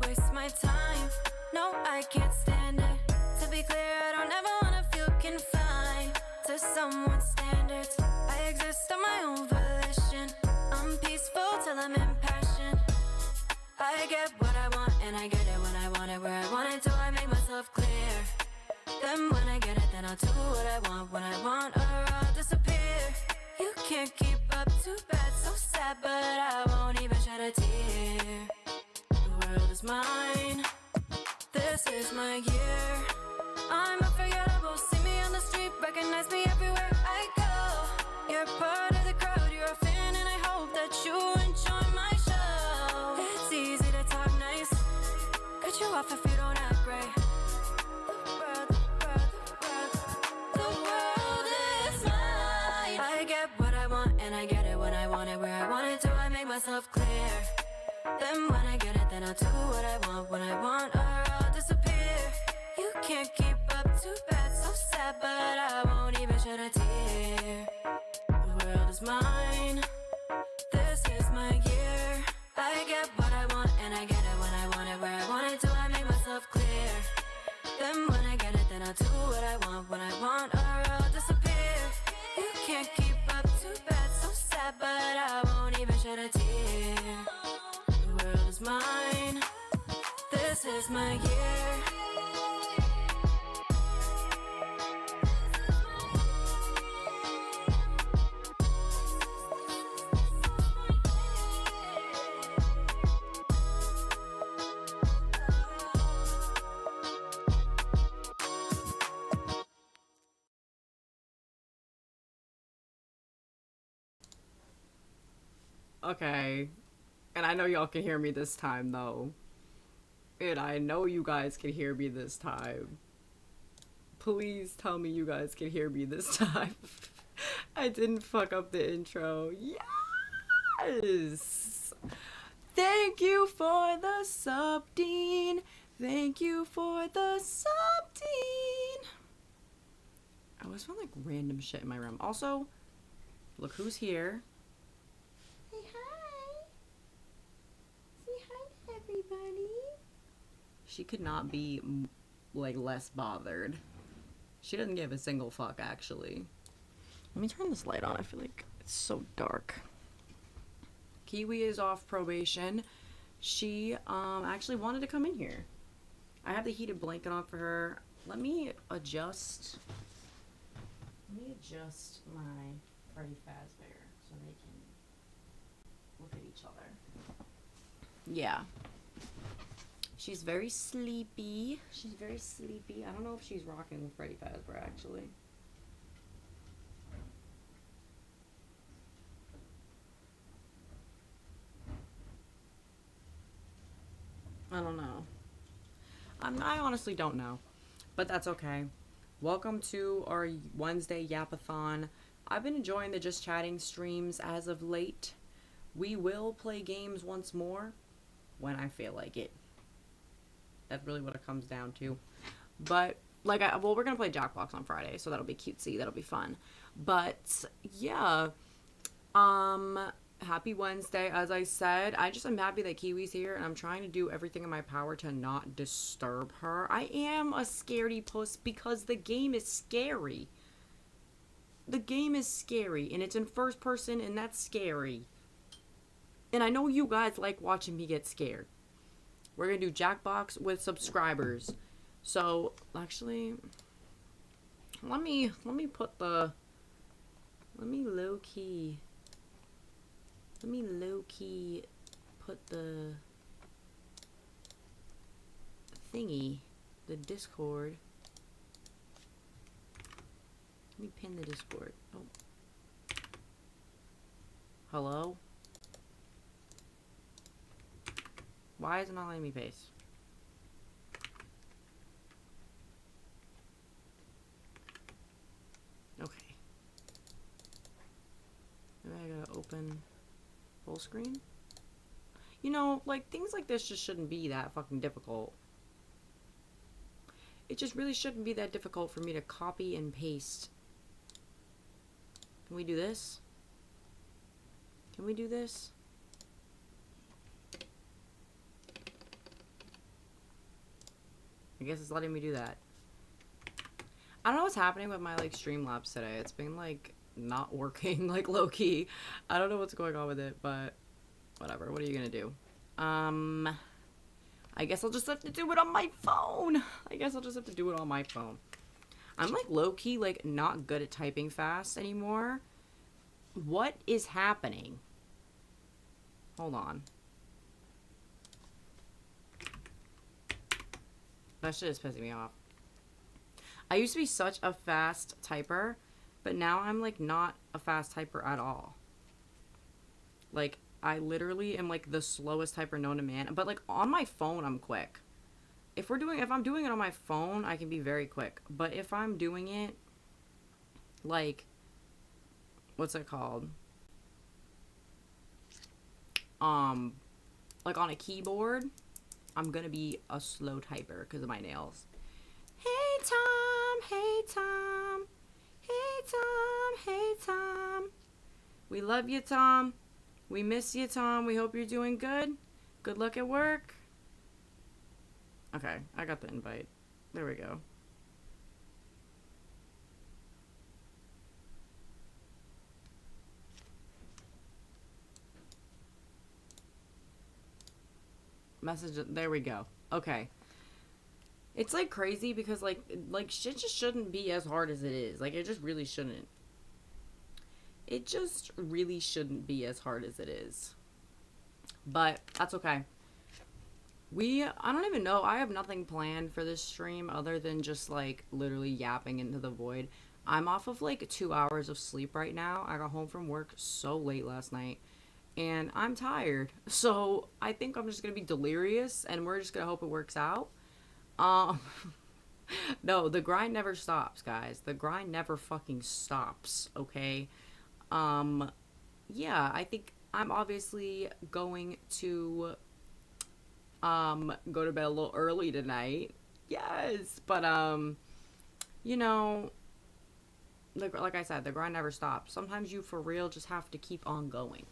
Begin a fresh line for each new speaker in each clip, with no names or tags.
waste my time. No, I can't stand it. To be clear, I don't ever wanna feel confined to someone's standards. I exist on my own volition. I'm peaceful till I'm impassioned. I get what I want and I get it when I want it, where I want it, till I make myself clear. Then when I get it, then I'll do what I want when I want, or I'll disappear. You can't keep up, too bad, so sad, but I won't even shed a tear. The world is mine, this is my year. I'm unforgettable, see me on the street, recognize me everywhere I go. You're part of the crowd, you're a fan, and I hope that you enjoy my show. It's easy to talk nice, cut you off if you don't act right. The world is mine. I get what I want and I get it when I want it, where I want it, till I make myself clear. Then when I get it, then I'll do what I want when I want, or I'll disappear. You can't keep up, too bad, so sad, but I won't even shed a tear. The world is mine, this is my year. I get what I want and I get it when I want it, where I want it, till I make myself clear. Then when I get it, then I'll do what I want when I want, or I'll disappear. You can't keep up, too bad, so sad, but I won't even shed a tear. The world is mine, this is my year.
Okay, and I know y'all can hear me this time, though. And I know you guys can hear me this time. Please tell me you guys can hear me this time. I didn't fuck up the intro. Yes! Thank you for the sub, Dean. Thank you for the sub, Dean. I always found like random shit in my room. Also, look who's here. Say hi. Say hi to everybody. She could not be like less bothered. She doesn't give a single fuck, actually. Let me turn this light on. I feel like it's so dark. Kiwi is off probation. She actually wanted to come in here. I have the heated blanket on for her. Let me adjust my Freddy Fazbear so they can look at each other. Yeah. She's very sleepy. She's very sleepy. I don't know if she's rocking with Freddy Fazbear, actually. I don't know. I honestly don't know. But that's okay. Welcome to our Wednesday Yapathon. I've been enjoying the Just Chatting streams as of late. We will play games once more when I feel like it. That's really what it comes down to. But, like, we're going to play Jackbox on Friday, so that'll be cutesy. That'll be fun. But, yeah. Happy Wednesday. As I said, I'm happy that Kiwi's here, and I'm trying to do everything in my power to not disturb her. I am a scaredy puss because the game is scary. The game is scary, and it's in first person, and that's scary. And I know you guys like watching me get scared. We're gonna do Jackbox with subscribers. So, actually, let me low key put the thingy, the Discord. Let me pin the Discord. Oh. Hello? Why is it not letting me paste? Okay. Maybe I gotta open full screen? You know, like, things like this just shouldn't be that fucking difficult. It just really shouldn't be that difficult for me to copy and paste. Can we do this? Can we do this? guess it's letting me do that. I don't know what's happening with my, like, Streamlabs today. It's been, like, not working, like, low-key. I don't know what's going on with it, but whatever. What are you gonna do? I guess I'll just have to do it on my phone. I'm, like, low-key, like, not good at typing fast anymore. What is happening? Hold on. That shit is pissing me off. I used to be such a fast typer, but now I'm, like, not a fast typer at all. Like, I literally am, like, the slowest typer known to man. But, like, on my phone, I'm quick. If I'm doing it on my phone, I can be very quick. But if I'm doing it, like, what's it called? Like, on a keyboard, I'm gonna be a slow typer because of my nails. Hey, Tom. Hey, Tom. Hey, Tom. Hey, Tom. We love you, Tom. We miss you, Tom. We hope you're doing good. Good luck at work. Okay, I got the invite. There we go. Message, there we go. Okay. It's, like, crazy because, like, shit just shouldn't be as hard as it is. Like, it just really shouldn't. It just really shouldn't be as hard as it is. But that's okay. I don't even know. I have nothing planned for this stream other than just, like, literally yapping into the void. I'm off of, like, 2 hours of sleep right now. I got home from work so late last night. And I'm tired. So I think I'm just going to be delirious. And we're just going to hope it works out. No, the grind never stops, guys. The grind never fucking stops, okay? Yeah, I think I'm obviously going to, go to bed a little early tonight. Yes, but, you know, like I said, the grind never stops. Sometimes you, for real, just have to keep on going.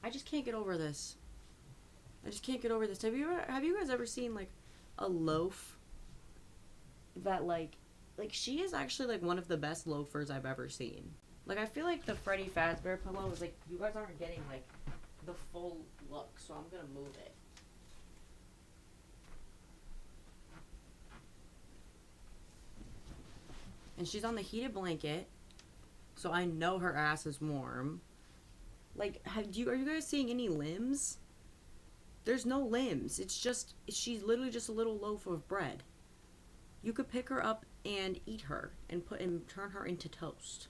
I just can't get over this. Have you guys ever seen, like, a loaf that, like, she is actually, like, one of the best loafers I've ever seen. Like, I feel like the Freddy Fazbear pillow is, like, you guys aren't getting, like, the full look, so I'm gonna move it. And she's on the heated blanket, so I know her ass is warm. Like, are you guys seeing any limbs? There's no limbs. She's literally just a little loaf of bread. You could pick her up and eat her and turn her into toast.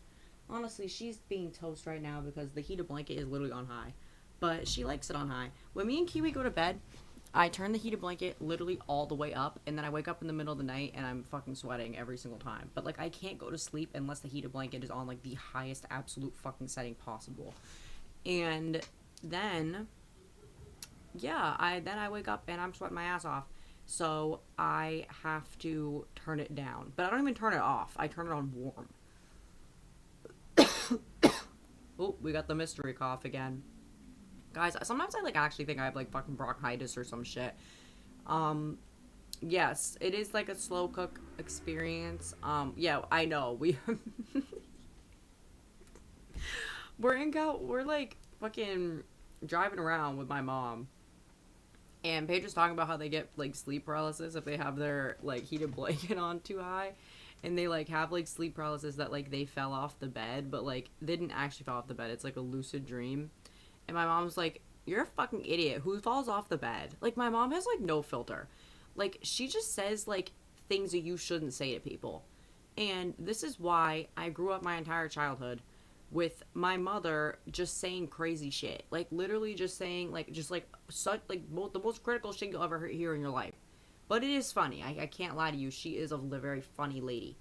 Honestly, she's being toast right now because the heated blanket is literally on high. But she likes it on high. When me and Kiwi go to bed, I turn the heated blanket literally all the way up, and then I wake up in the middle of the night and I'm fucking sweating every single time. But, like, I can't go to sleep unless the heated blanket is on, like, the highest absolute fucking setting possible. And then, yeah, I wake up and I'm sweating my ass off. So I have to turn it down. But I don't even turn it off. I turn it on warm. Oh, we got the mystery cough again. Guys, sometimes I, like, actually think I have, like, fucking bronchitis or some shit. Yes, it is, like, a slow cook experience. Yeah, I know. We're, like, fucking driving around with my mom. And Paige was talking about how they get, like, sleep paralysis if they have their, like, heated blanket on too high. And they, like, have, like, sleep paralysis that, like, they fell off the bed. But, like, they didn't actually fall off the bed. It's, like, a lucid dream. And my mom's like, you're a fucking idiot. Who falls off the bed? Like, my mom has, like, no filter. Like, she just says, like, things that you shouldn't say to people. And this is why I grew up my entire childhood with my mother just saying crazy shit. Like, literally just saying, like, such, like, the most critical shit you'll ever hear in your life. But it is funny. I can't lie to you. She is a very funny lady.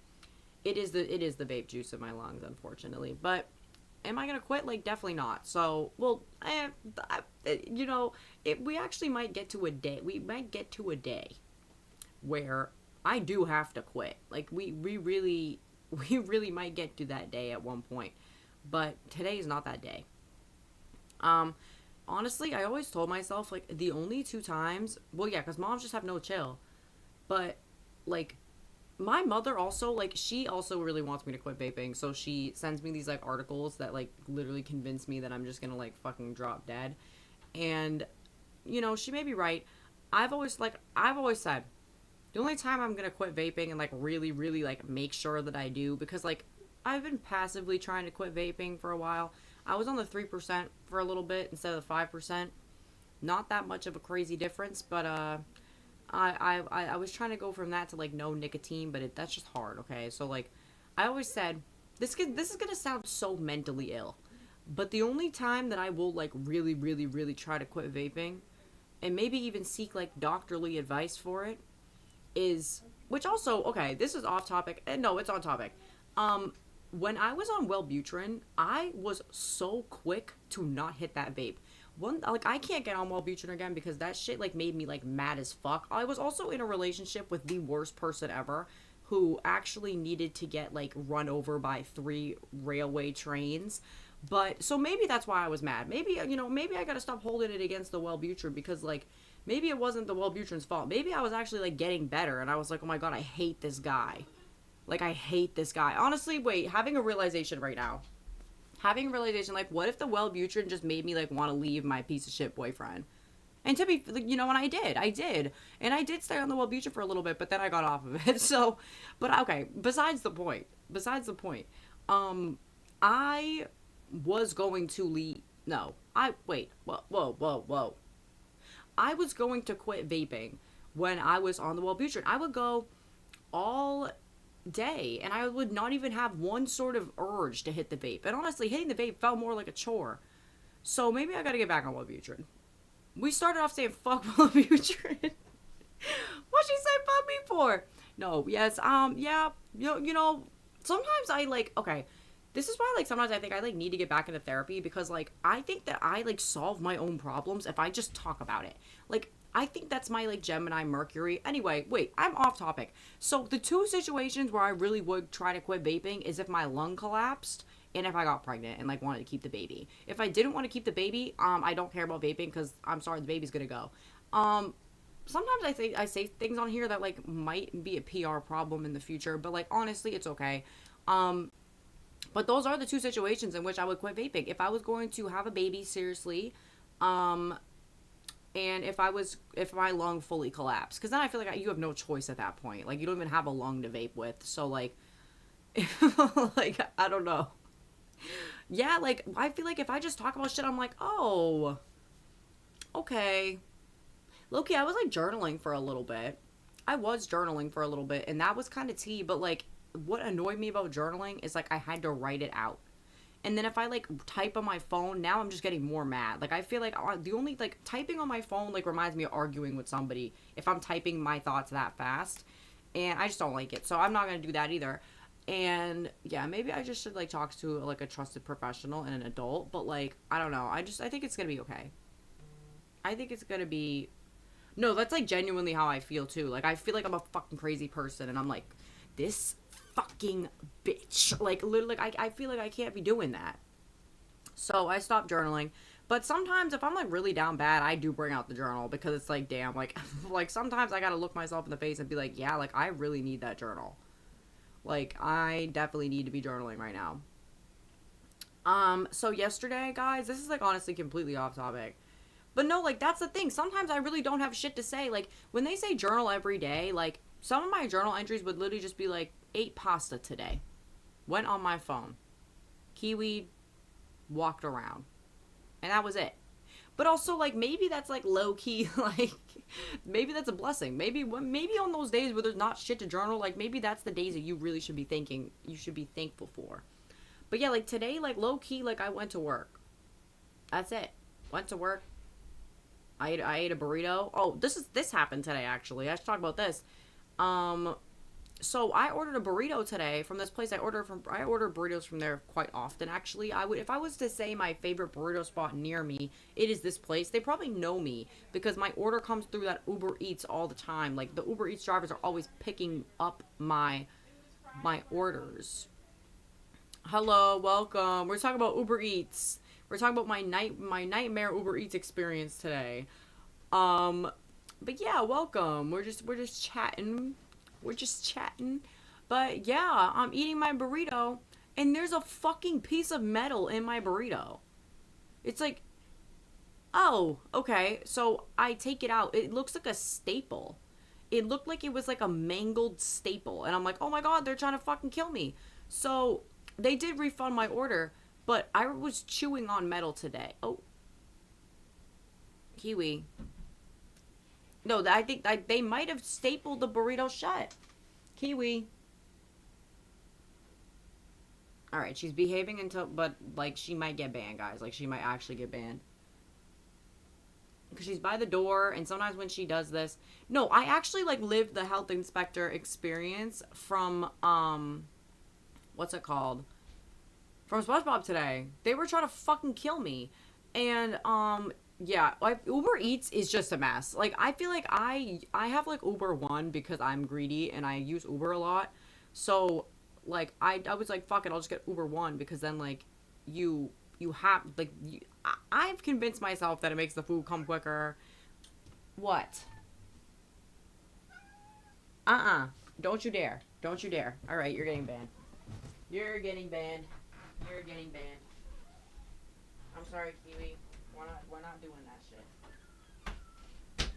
It is the vape juice in my lungs, unfortunately. But am I gonna quit? Like, definitely not. So, well, you know, we actually might get to a day. We might get to a day where I do have to quit. Like, we really might get to that day at one point. But today is not that day. Honestly, I always told myself, like, the only 2 times, well, yeah, because moms just have no chill. But like, my mother also, like, she also really wants me to quit vaping, so she sends me these, like, articles that, like, literally convince me that I'm just gonna, like, fucking drop dead. And, you know, she may be right. I've always said, the only time I'm gonna quit vaping and, like, really, really, like, make sure that I do, because, like, I've been passively trying to quit vaping for a while. I was on the 3% for a little bit instead of the 5%. Not that much of a crazy difference, but, I was trying to go from that to, like, no nicotine, but that's just hard, okay? So, like, I always said, this is gonna sound so mentally ill, but the only time that I will, like, really, really, really try to quit vaping, and maybe even seek, like, doctorly advice for it, is, which also, okay, this is off topic, and no, it's on topic. When I was on Wellbutrin, I was so quick to not hit that vape. Like, I can't get on Wellbutrin again because that shit, like, made me, like, mad as fuck. I was also in a relationship with the worst person ever, who actually needed to get, like, run over by 3 railway trains. But, so maybe that's why I was mad. Maybe, you know, maybe I gotta stop holding it against the Wellbutrin, because, like, maybe it wasn't the Wellbutrin's fault. Maybe I was actually, like, getting better, and I was like, oh my god, I hate this guy. Like, I hate this guy. Honestly, wait, having a realization right now. Having a realization, like, what if the Wellbutrin just made me, like, want to leave my piece of shit boyfriend? And to be, like, you know, and I did. And I did stay on the Wellbutrin for a little bit, but then I got off of it. So, but okay, besides the point. I was going to leave, no, whoa. I was going to quit vaping when I was on the Wellbutrin. I would go all day and I would not even have one sort of urge to hit the vape. And honestly, hitting the vape felt more like a chore. So maybe I gotta get back on Wellbutrin. We started off saying fuck Wellbutrin. What'd she say fuck me for? No, yes, yeah, you know, sometimes I, like, okay, this is why, like, sometimes I think I, like, need to get back into therapy, because, like, I think that I, like, solve my own problems if I just talk about it. Like, I think that's my, like, Gemini Mercury. Anyway, wait, I'm off topic. So, the 2 situations where I really would try to quit vaping is if my lung collapsed and if I got pregnant and, like, wanted to keep the baby. If I didn't want to keep the baby, I don't care about vaping because I'm sorry, the baby's gonna go. Sometimes I say things on here that, like, might be a PR problem in the future, but, like, honestly, it's okay. But those are the 2 situations in which I would quit vaping. If I was going to have a baby, seriously, and if my lung fully collapsed, because then I feel like you have no choice at that point. Like, you don't even have a lung to vape with. So, like, like, I don't know. Yeah, like, I feel like if I just talk about shit, I'm like, oh, okay. Low-key, I was, like, journaling for a little bit. And that was kind of tea, but, like, what annoyed me about journaling is, like, I had to write it out. And then if I, like, type on my phone, now I'm just getting more mad. Like, I feel like the only, like, typing on my phone, like, reminds me of arguing with somebody if I'm typing my thoughts that fast. And I just don't like it. So I'm not going to do that either. And, yeah, maybe I just should, like, talk to, like, a trusted professional and an adult. But, like, I don't know. I think it's going to be okay. I think it's going to be... No, that's, like, genuinely how I feel, too. Like, I feel like I'm a fucking crazy person. And I'm like, this fucking bitch. Like, literally, like, I feel like I can't be doing that. So I stopped journaling. But sometimes if I'm, like, really down bad, I do bring out the journal, because it's like, damn, like, like, sometimes I gotta look myself in the face and be like, yeah, like, I really need that journal. Like, I definitely need to be journaling right now. So yesterday, guys, this is, like, honestly completely off topic. But no, like, that's the thing. Sometimes I really don't have shit to say. Like, when they say journal every day, like, some of my journal entries would literally just be like, ate pasta today. Went on my phone. Kiwi. Walked around. And that was it. But also, like, maybe that's, like, low-key, like, maybe that's a blessing. Maybe on those days where there's not shit to journal, like, maybe that's the days that you really should be thankful for. But yeah, like, today, like, low-key, like, I went to work. That's it. Went to work. I ate a burrito. Oh, this happened today, actually. I should talk about this. So I ordered a burrito today from this place. I order burritos from there quite often, actually. If I was to say my favorite burrito spot near me, it is this place. They probably know me because my order comes through that Uber Eats all the time. Like, the Uber Eats drivers are always picking up my orders. Hello, welcome. We're talking about Uber Eats. We're talking about my nightmare Uber Eats experience today. But yeah, welcome. We're just chatting. We're just chatting. But yeah, I'm eating my burrito, and there's a fucking piece of metal in my burrito. It's like, oh, okay. So I take it out. It looks like a staple. It looked like it was like a mangled staple. And I'm like, oh my god, they're trying to fucking kill me. So they did refund my order, but I was chewing on metal today. Oh. Kiwi. No, I think they might have stapled the burrito shut. Kiwi. Alright, she's behaving until, but, like, she might get banned, guys. Like, she might actually get banned. Because she's by the door, and sometimes when she does this... No, I actually, like, lived the health inspector experience from, what's it called? From SpongeBob today. They were trying to fucking kill me. And, yeah, like, Uber Eats is just a mess. Like, I feel like I have, like, Uber One because I'm greedy and I use Uber a lot. So, like, I was like, fuck it, I'll just get Uber One because then, like, you have, like, I've convinced myself that it makes the food come quicker. What? Don't you dare. Don't you dare. Alright, you're getting banned. You're getting banned. You're getting banned. I'm sorry, Kiwi. We're not doing that shit.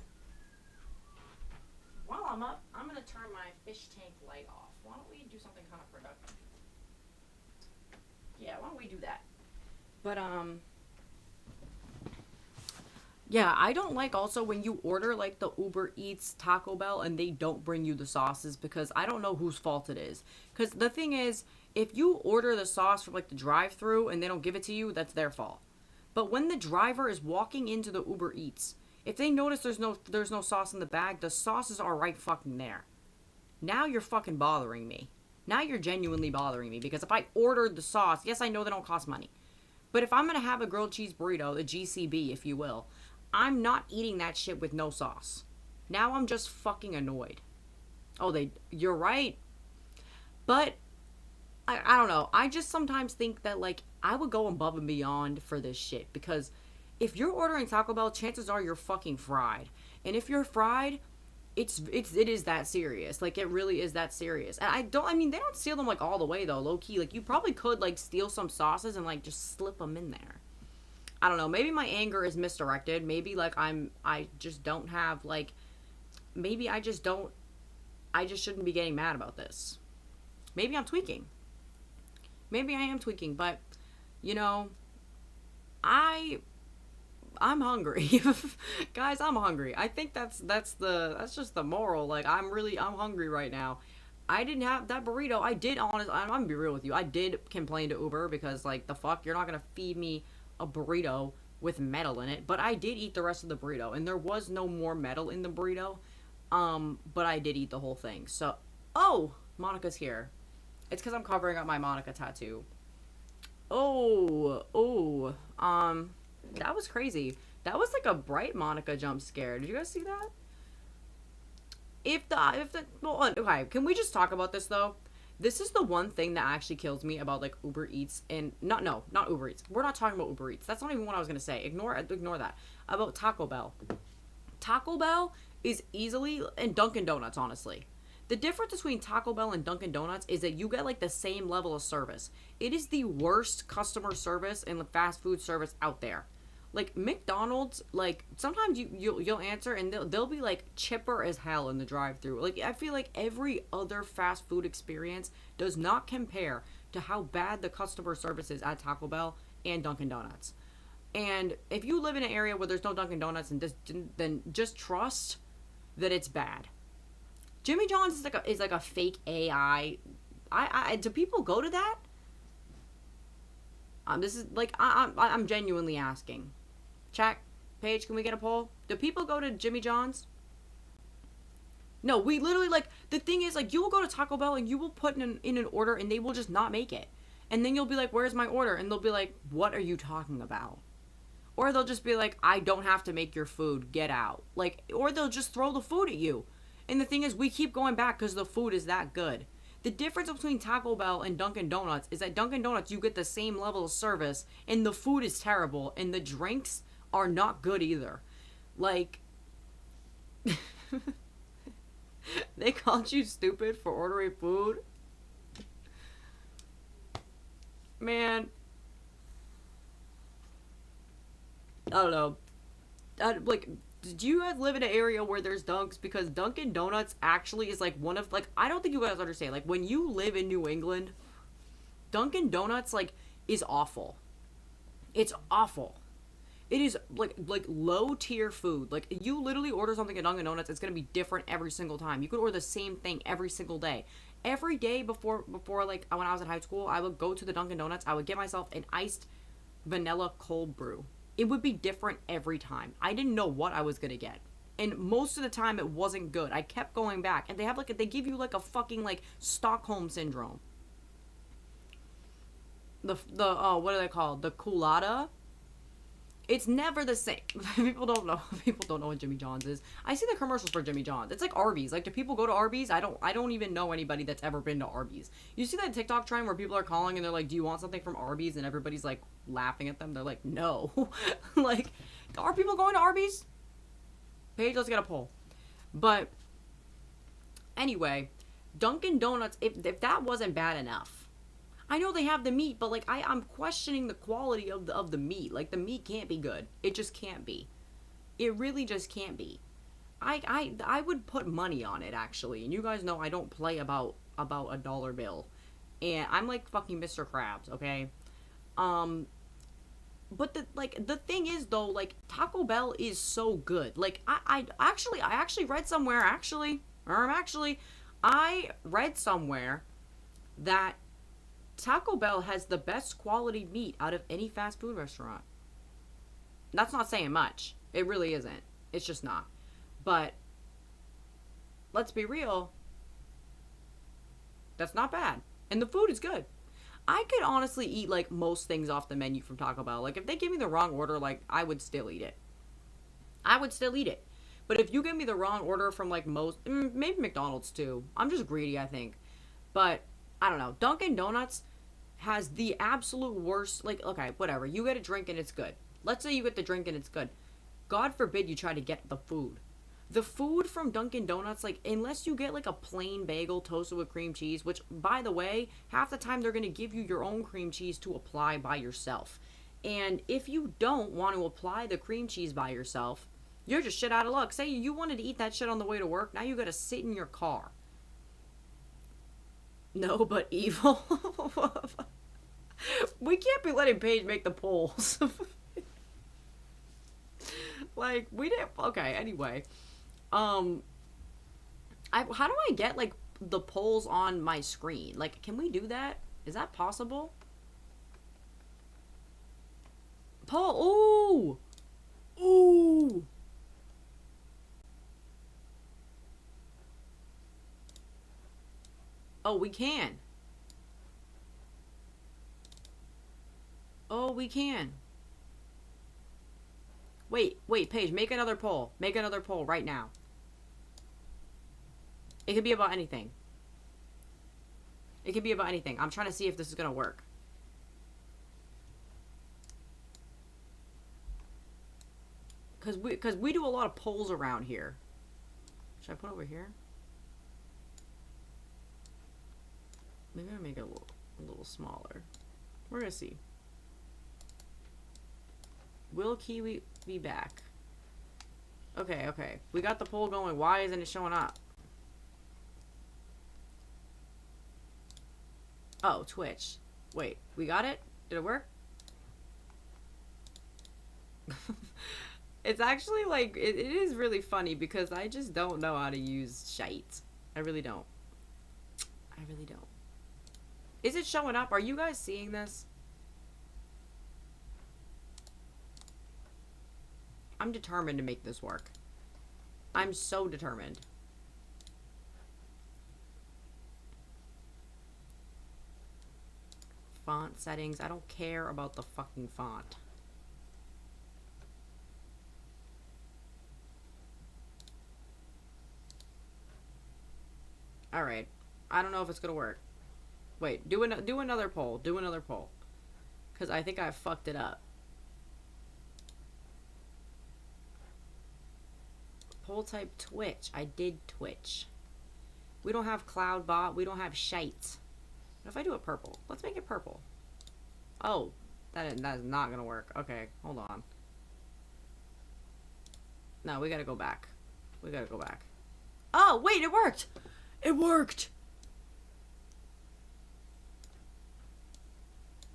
While I'm up, I'm gonna turn my fish tank light off. Why don't we do something kind of productive? Yeah, why don't we do that? But, yeah, I don't like also when you order, like, the Uber Eats Taco Bell and they don't bring you the sauces because I don't know whose fault it is. Because the thing is, if you order the sauce from, like, the drive-thru and they don't give it to you, that's their fault. But when the driver is walking into the Uber Eats, if they notice there's no sauce in the bag, the sauces are right fucking there. Now you're fucking bothering me. Now you're genuinely bothering me because if I ordered the sauce, yes, I know they don't cost money. But if I'm going to have a grilled cheese burrito, the GCB, if you will, I'm not eating that shit with no sauce. Now I'm just fucking annoyed. Oh, you're right. But, I don't know. I just sometimes think that, like, I would go above and beyond for this shit. Because if you're ordering Taco Bell, chances are you're fucking fried. And if you're fried, it is that serious. Like, it really is that serious. And I mean, they don't steal them, like, all the way, though, low-key. Like, you probably could, like, steal some sauces and, like, just slip them in there. I don't know. Maybe my anger is misdirected. Maybe, like, I just don't have, like, maybe I just shouldn't be getting mad about this. Maybe I'm tweaking. Maybe I am tweaking, but, you know, I'm hungry. Guys, I'm hungry. I think that's just the moral. Like, I'm hungry right now. I didn't have that burrito. I'm gonna be real with you. I did complain to Uber because, like, the fuck, you're not gonna feed me a burrito with metal in it. But I did eat the rest of the burrito, and there was no more metal in the burrito. But I did eat the whole thing. So, oh, Monica's here. It's because I'm covering up my Monica tattoo. Oh, that was crazy. That was like a bright Monica jump scare. Did you guys see that? Well, okay, can we just talk about this though? This is the one thing that actually kills me about, like, Uber Eats and not Uber Eats. We're not talking about Uber Eats. That's not even what I was gonna say. Ignore that. About Taco Bell. Taco Bell is easily, and Dunkin' Donuts, honestly. The difference between Taco Bell and Dunkin' Donuts is that you get, like, the same level of service. It is the worst customer service and fast food service out there. Like, McDonald's, like, sometimes you'll answer and they'll be, like, chipper as hell in the drive-thru. Like, I feel like every other fast food experience does not compare to how bad the customer service is at Taco Bell and Dunkin' Donuts. And if you live in an area where there's no Dunkin' Donuts, then just trust that it's bad. Jimmy John's is like a fake AI. Do people go to that? This is like I'm genuinely asking. Chat, Paige, can we get a poll? Do people go to Jimmy John's? No, we literally, like, the thing is, like, you will go to Taco Bell and you will put in an order and they will just not make it. And then you'll be like, where's my order? And they'll be like, what are you talking about? Or they'll just be like, I don't have to make your food, get out. Like, or they'll just throw the food at you. And the thing is, we keep going back because the food is that good. The difference between Taco Bell and Dunkin' Donuts is that Dunkin' Donuts, you get the same level of service, and the food is terrible, and the drinks are not good either. Like, They called you stupid for ordering food? Man. I don't know. Like, do you guys live in an area where there's Dunks? Because Dunkin' Donuts actually is like one of, like, I don't think you guys understand. Like, when you live in New England, Dunkin' Donuts, like, is awful. It's awful. It is, like low tier food. Like, you literally order something at Dunkin' Donuts, it's gonna be different every single time. You could order the same thing every single day. Every day before, like, when I was in high school, I would go to the Dunkin' Donuts, I would get myself an iced vanilla cold brew. It would be different every time. I didn't know what I was gonna get. And most of the time, it wasn't good. I kept going back. And they have, like, they give you, like, a fucking, like, Stockholm Syndrome. What are they called? The Coolada? It's never the same. People don't know what Jimmy John's is. I see the commercials for Jimmy John's. It's like Arby's. Like, do people go to Arby's? I don't even know anybody that's ever been to Arby's. You see that TikTok trend where people are calling and they're like, do you want something from Arby's? And everybody's like laughing at them. They're like, no. Like, are people going to Arby's? Paige, let's get a poll. But anyway, Dunkin' Donuts, if that wasn't bad enough, I know they have the meat, but, like, I'm questioning the quality of the meat. Like, the meat can't be good. It just can't be. It really just can't be. I would put money on it, actually. And you guys know I don't play about a dollar bill. And I'm like fucking Mr. Krabs, okay? But the thing is, though, like, Taco Bell is so good. Like, I actually read somewhere, I read somewhere that Taco Bell has the best quality meat out of any fast food restaurant. That's not saying much. It really isn't. It's just not. But let's be real. That's not bad. And the food is good. I could honestly eat, like, most things off the menu from Taco Bell. Like, if they give me the wrong order, like, I would still eat it. But if you give me the wrong order from, like, maybe McDonald's too. I'm just greedy, I think. But I don't know. Dunkin' Donuts has the absolute worst, like, okay, whatever. You get a drink and it's good. Let's say you get the drink and it's good. God forbid you try to get the food. The food from Dunkin' Donuts, like, unless you get, like, a plain bagel toasted with cream cheese, which, by the way, half the time they're going to give you your own cream cheese to apply by yourself. And if you don't want to apply the cream cheese by yourself, you're just shit out of luck. Say you wanted to eat that shit on the way to work, now you got to sit in your car. No, but evil. We can't be letting Paige make the polls. Like, we didn't. Okay, anyway. How do I get, like, the polls on my screen? Like, can we do that? Is that possible? Poll. Ooh. Ooh. Oh, we can. Oh, we can. Wait, Paige, make another poll. Make another poll right now. It could be about anything. It could be about anything. I'm trying to see if this is gonna work. Cause we do a lot of polls around here. Should I put it over here? Maybe I'll make it a little smaller. We're gonna see. Will Kiwi be back? Okay. We got the poll going. Why isn't it showing up? Oh, Twitch. Wait, we got it? Did it work? It's actually, like, it is really funny because I just don't know how to use shite. I really don't. Is it showing up? Are you guys seeing this? I'm determined to make this work. I'm so determined. Font settings. I don't care about the fucking font. Alright. I don't know if it's gonna work. Wait, do another poll. Do another poll. Because I think I fucked it up. Poll type Twitch. I did Twitch. We don't have cloud bot. We don't have shite. What if I do it purple? Let's make it purple. Oh, that is not gonna work. Okay, hold on. No, we gotta go back. We gotta go back. Oh, wait, it worked! It worked!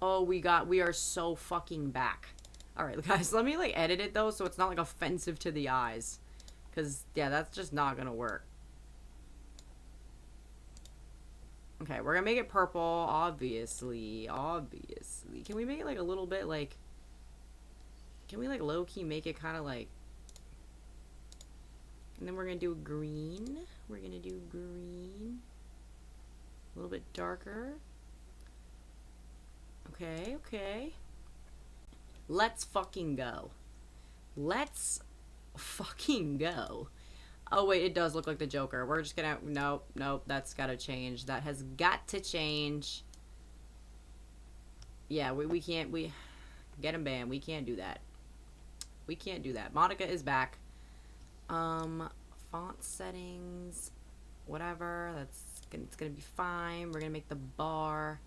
Oh, we are so fucking back. Alright, guys, let me, like, edit it, though, so it's not, like, offensive to the eyes. Because, yeah, that's just not gonna work. Okay, we're gonna make it purple, obviously. Obviously. Can we make it, like, a little bit, like... Can we, like, low-key make it kind of, like... And then we're gonna do green. We're gonna do green. A little bit darker. Okay, okay. Let's fucking go. Let's fucking go. Oh, wait, it does look like the Joker. We're just gonna... Nope, nope, that's gotta change. That has got to change. Yeah, we can't... Get him banned. We can't do that. We can't do that. Monica is back. Font settings. Whatever. It's gonna be fine. We're gonna make the bar...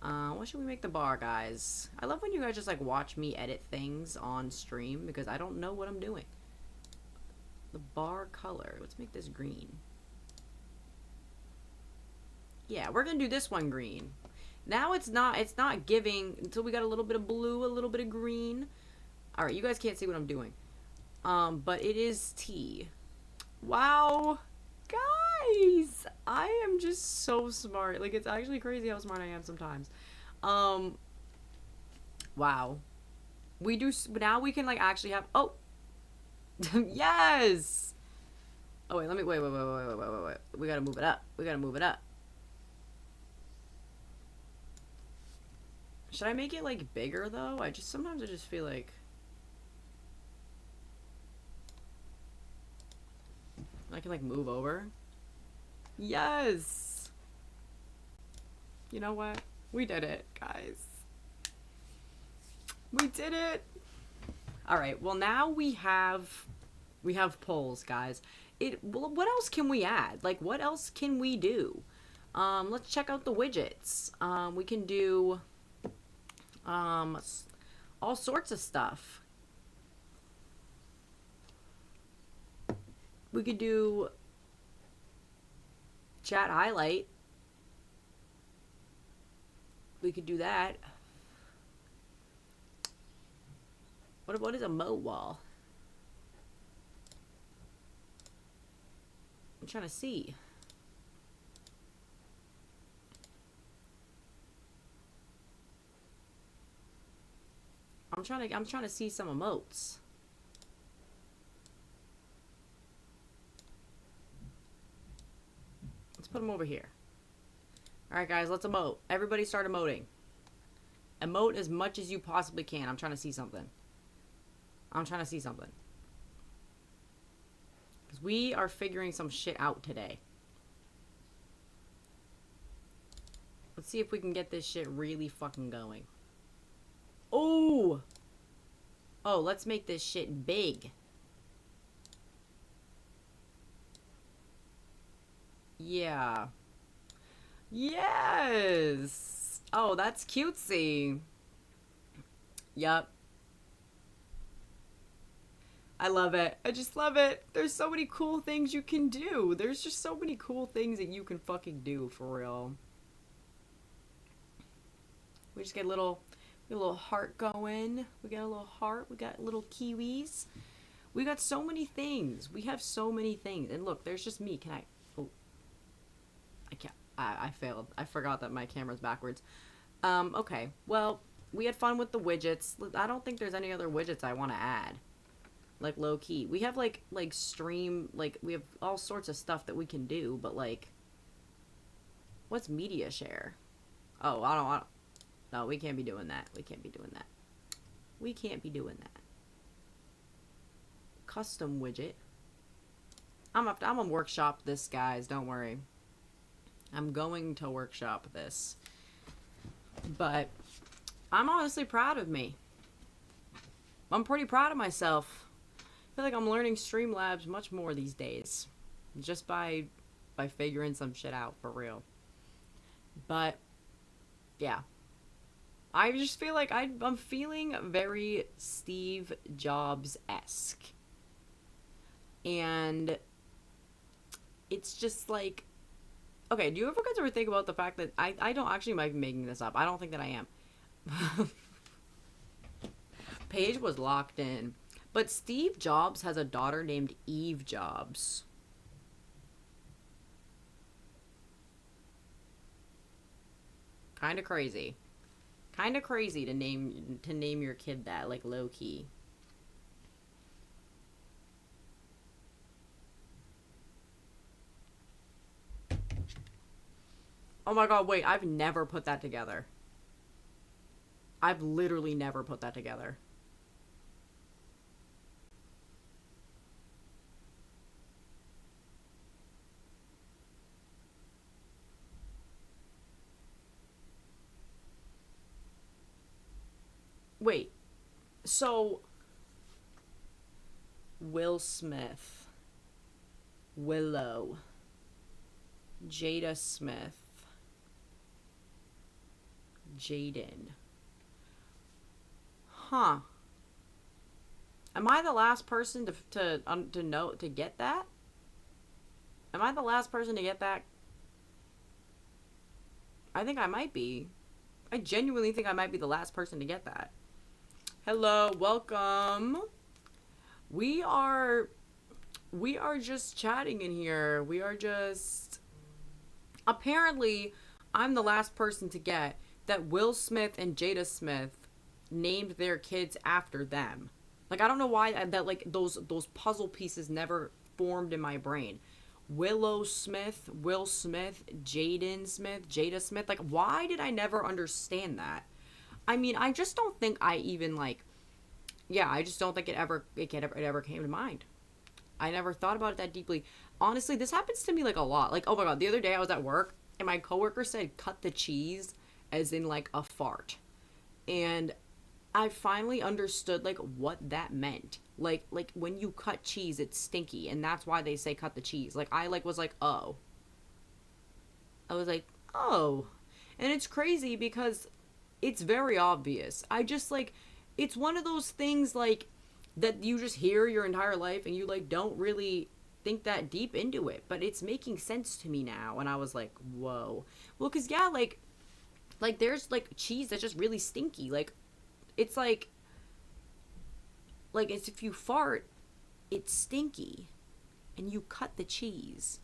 what should we make the bar, guys? I love when you guys just, like, watch me edit things on stream, because I don't know what I'm doing. The bar color. Let's make this green. Yeah, we're gonna do this one green. Now it's not giving, until we got a little bit of blue, a little bit of green. Alright, you guys can't see what I'm doing. But it is tea. Wow. Guys, I am just so smart. Like, it's actually crazy how smart I am sometimes. Wow. We do, now we can, like, actually have, oh. Yes! Oh, wait, wait. We gotta move it up. We gotta move it up. Should I make it, like, bigger, though? Sometimes I just feel like... I can, like, move over. Yes! You know what? We did it, guys. We did it! Alright, well, now we have polls, guys. What else can we add? Like, what else can we do? Let's check out the widgets. We can do, all sorts of stuff. We could do chat highlight. We could do that. What is a emote wall? I'm trying to see. I'm trying to see some emotes. Let's put them over here. Alright, guys, let's emote. Everybody start emoting. Emote as much as you possibly can. I'm trying to see something. Because we are figuring some shit out today. Let's see if we can get this shit really fucking going. Oh! Oh, let's make this shit big. Yeah. Yes! Oh, that's cutesy. Yup. I love it. I just love it. There's so many cool things you can do. There's just so many cool things that you can fucking do, for real. We just get a little heart going. We got a little heart. We got little kiwis. We got so many things. We have so many things. And look, there's just me. Can I... Oh. I can't. I failed. I forgot that my camera's backwards. Okay. Well, we had fun with the widgets. I don't think there's any other widgets I want to add. Like, low-key. We have, like, stream... Like, we have all sorts of stuff that we can do, but, like... What's media share? Oh, I don't... No, we can't be doing that. We can't be doing that. We can't be doing that. Custom widget. I'm gonna workshop this, guys. Don't worry. I'm going to workshop this. But I'm honestly proud of me. I'm pretty proud of myself. I feel like I'm learning Streamlabs much more these days. Just by by figuring some shit out for real. But yeah, I just feel like I'm feeling very Steve Jobs-esque. And it's just like, okay, do you ever guys ever think about the fact that I don't actually might be making this up. I don't think that I am. Paige was locked in. But Steve Jobs has a daughter named Eve Jobs. Kind of crazy. Kind of crazy to name your kid that, like, low key. Oh my god, wait, I've never put that together. I've literally never put that together. Wait, so Will Smith, Willow, Jada Smith, Jaden. Huh. Am I the last person to get that? Am I the last person to get that? I think I might be. I genuinely think I might be the last person to get that. Hello, welcome. We are just chatting in here. We are just... Apparently, I'm the last person to get that Will Smith and Jada Smith named their kids after them. Like, I don't know why that, like, those puzzle pieces never formed in my brain. Willow Smith, Will Smith, Jaden Smith, Jada Smith. Like, why did I never understand that? I mean, I just don't think I even, like... Yeah, I just don't think it ever came to mind. I never thought about it that deeply. Honestly, this happens to me, like, a lot. Like, oh my god, the other day I was at work, and my coworker said, cut the cheese, as in, like, a fart. And I finally understood, like, what that meant. Like, when you cut cheese, it's stinky, and that's why they say cut the cheese. Like, I, like, was like, oh. I was like, oh. And it's crazy because it's very obvious. I just, like... It's one of those things, like, that you just hear your entire life and you, like, don't really think that deep into it. But it's making sense to me now. And I was like, whoa. Well, because, yeah, like, there's, like, cheese that's just really stinky. Like, it's like, it's if you fart, it's stinky. And you cut the cheese.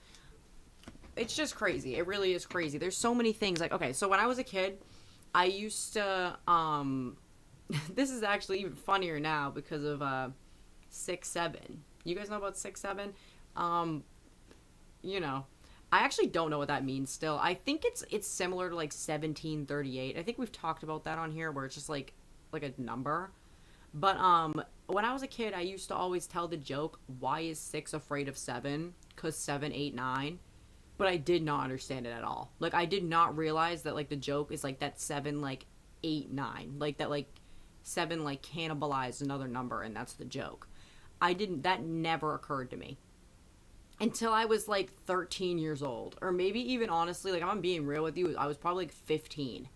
It's just crazy. It really is crazy. There's so many things. Like, okay, so when I was a kid, I used to, this is actually even funnier now because of 6-7. You guys know about 6-7? You know, I actually don't know what that means still. I think it's similar to like 1738. I think we've talked about that on here where it's just like a number. But when I was a kid, I used to always tell the joke, why is 6 afraid of 7? 'Cause 7, 8, 9. But I did not understand it at all. Like, I did not realize that, like, the joke is like that 7, like, 8, 9. Like, that, like, 7, like, cannibalized another number, and that's the joke. That never occurred to me. Until I was, like, 13 years old. Or maybe even, honestly, like, if I'm being real with you, I was probably, like, 15.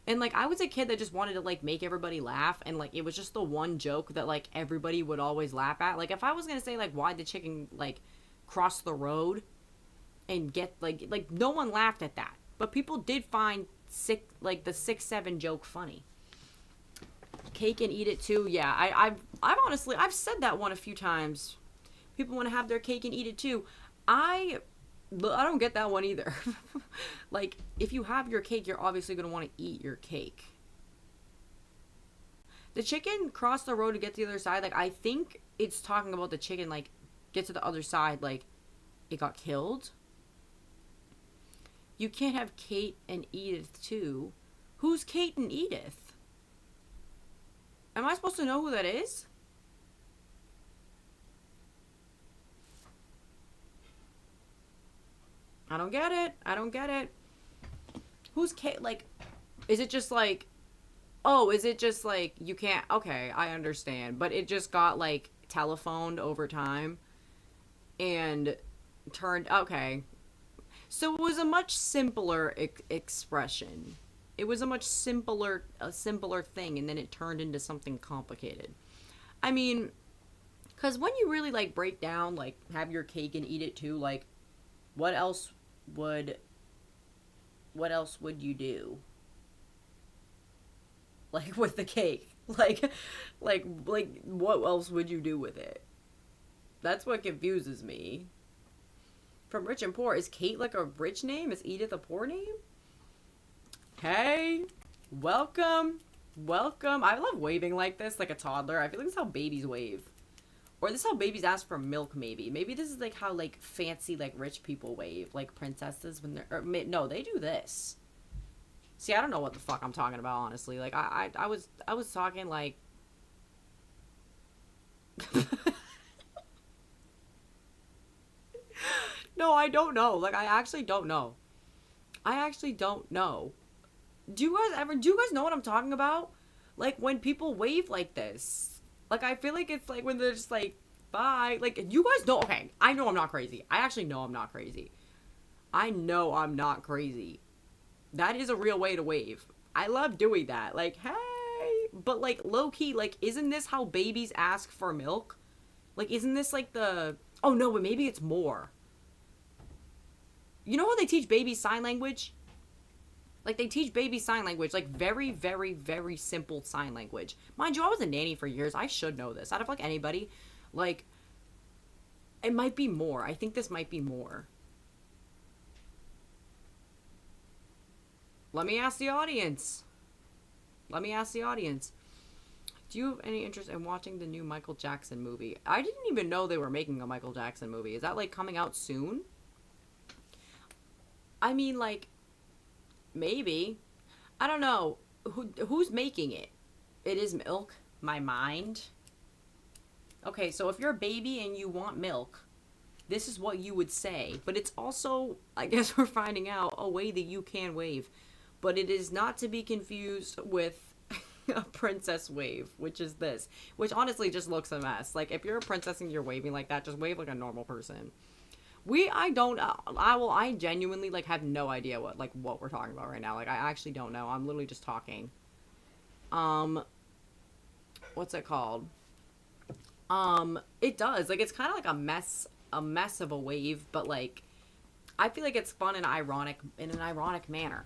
And, like, I was a kid that just wanted to, like, make everybody laugh, and, like, it was just the one joke that, like, everybody would always laugh at. Like, if I was gonna say, like, why'd the chicken, like, cross the road and get, like, no one laughed at that. But people did find, the 6-7 joke funny. Cake and eat it too. Yeah, I've honestly, I've said that one a few times. People want to have their cake and eat it too. I don't get that one either. Like, if you have your cake, you're obviously going to want to eat your cake. The chicken crossed the road to get to the other side. Like, I think it's talking about the chicken, like, get to the other side, like, it got killed. You can't have Kate and Edith too. Who's Kate and Edith? Am I supposed to know who that is? I don't get it. I don't get it. Who's Kate? Like, is it just like, oh, is it just like, you can't, okay, I understand. But it just got, like, telephoned over time and turned, okay. So it was a much simpler expression. It was a much simpler thing, and then it turned into something complicated. I mean, because when you really like break down, like have your cake and eat it too, like what else would you do? Like with the cake, like what else would you do with it? That's what confuses me. From Rich and Poor, is Kate like a rich name? Is Edith a poor name? Hey, welcome, welcome. I love waving like this, like a toddler. I feel like this is how babies wave. Or this is how babies ask for milk, maybe. Maybe this is like how like fancy like rich people wave, like princesses when they're no, they do this. See, I don't know what the fuck I'm talking about, honestly. Like I was talking like No, I don't know. Like I actually don't know. I actually don't know. Do you guys know what I'm talking about? Like when people wave like this. Like I feel like it's like when they're just like bye. Like you guys know, okay, I know I'm not crazy. I actually know I'm not crazy. I know I'm not crazy. That is a real way to wave. I love doing that. Like, hey, but like low key, like isn't this how babies ask for milk? Like isn't this like the oh no, but maybe it's more. You know how they teach babies sign language? Like, they teach babies sign language, like, very, very, very simple sign language. Mind you, I was a nanny for years. I should know this. Out of, like, anybody, like, it might be more. I think this might be more. Let me ask the audience. Let me ask the audience. Do you have any interest in watching the new Michael Jackson movie? I didn't even know they were making a Michael Jackson movie. Is that, like, coming out soon? I mean, like, maybe. I don't know. Who's making it? It is milk. My mind. Okay, so if you're a baby and you want milk, this is what you would say. But it's also, I guess we're finding out, a way that you can wave. But it is not to be confused with a princess wave, which is this. Which honestly just looks a mess. Like, if you're a princess and you're waving like that, just wave like a normal person. I genuinely, like, have no idea what we're talking about right now. Like, I actually don't know. I'm literally just talking. What's it called? It does. Like, it's kind of like a mess of a wave, but, like, I feel like it's fun and in an ironic manner.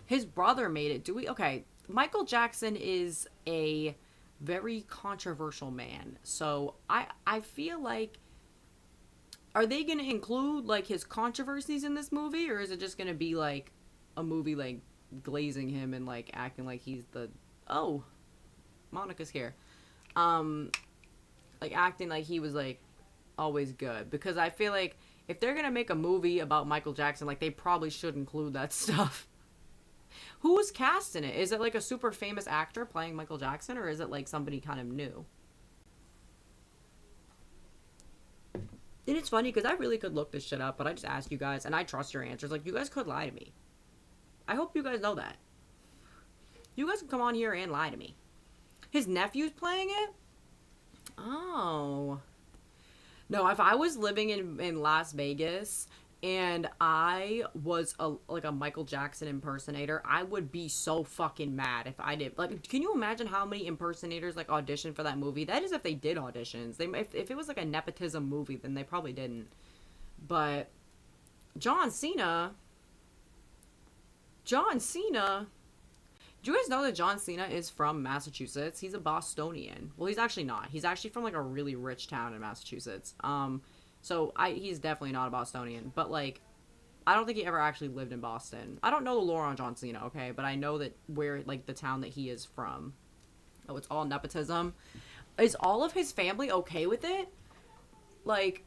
His brother made it. Okay, Michael Jackson is a very controversial man. So, I feel like, are they going to include, like, his controversies in this movie? Or is it just going to be, like, a movie, like, glazing him and, like, acting like he's the... Oh, Monica's here. Like, acting like he was, like, always good. Because I feel like if they're going to make a movie about Michael Jackson, like, they probably should include that stuff. Who was cast in it? Is it, like, a super famous actor playing Michael Jackson? Or is it, like, somebody kind of new? And it's funny because I really could look this shit up, but I just asked you guys, and I trust your answers. Like, you guys could lie to me. I hope you guys know that. You guys can come on here and lie to me. His nephew's playing it? Oh. No, if I was living in Las Vegas and I was a Michael Jackson impersonator, I would be so fucking mad if I did. Like, can you imagine how many impersonators, like, auditioned for that movie? That is if they did auditions. If it was, like, a nepotism movie, then they probably didn't. But John Cena... Do you guys know that John Cena is from Massachusetts? He's a Bostonian. Well, he's actually not. He's actually from, like, a really rich town in Massachusetts. So he's definitely not a Bostonian. But, like, I don't think he ever actually lived in Boston. I don't know the lore on John Cena, okay? But I know that where, like, the town that he is from. Oh, it's all nepotism. Is all of his family okay with it? Like,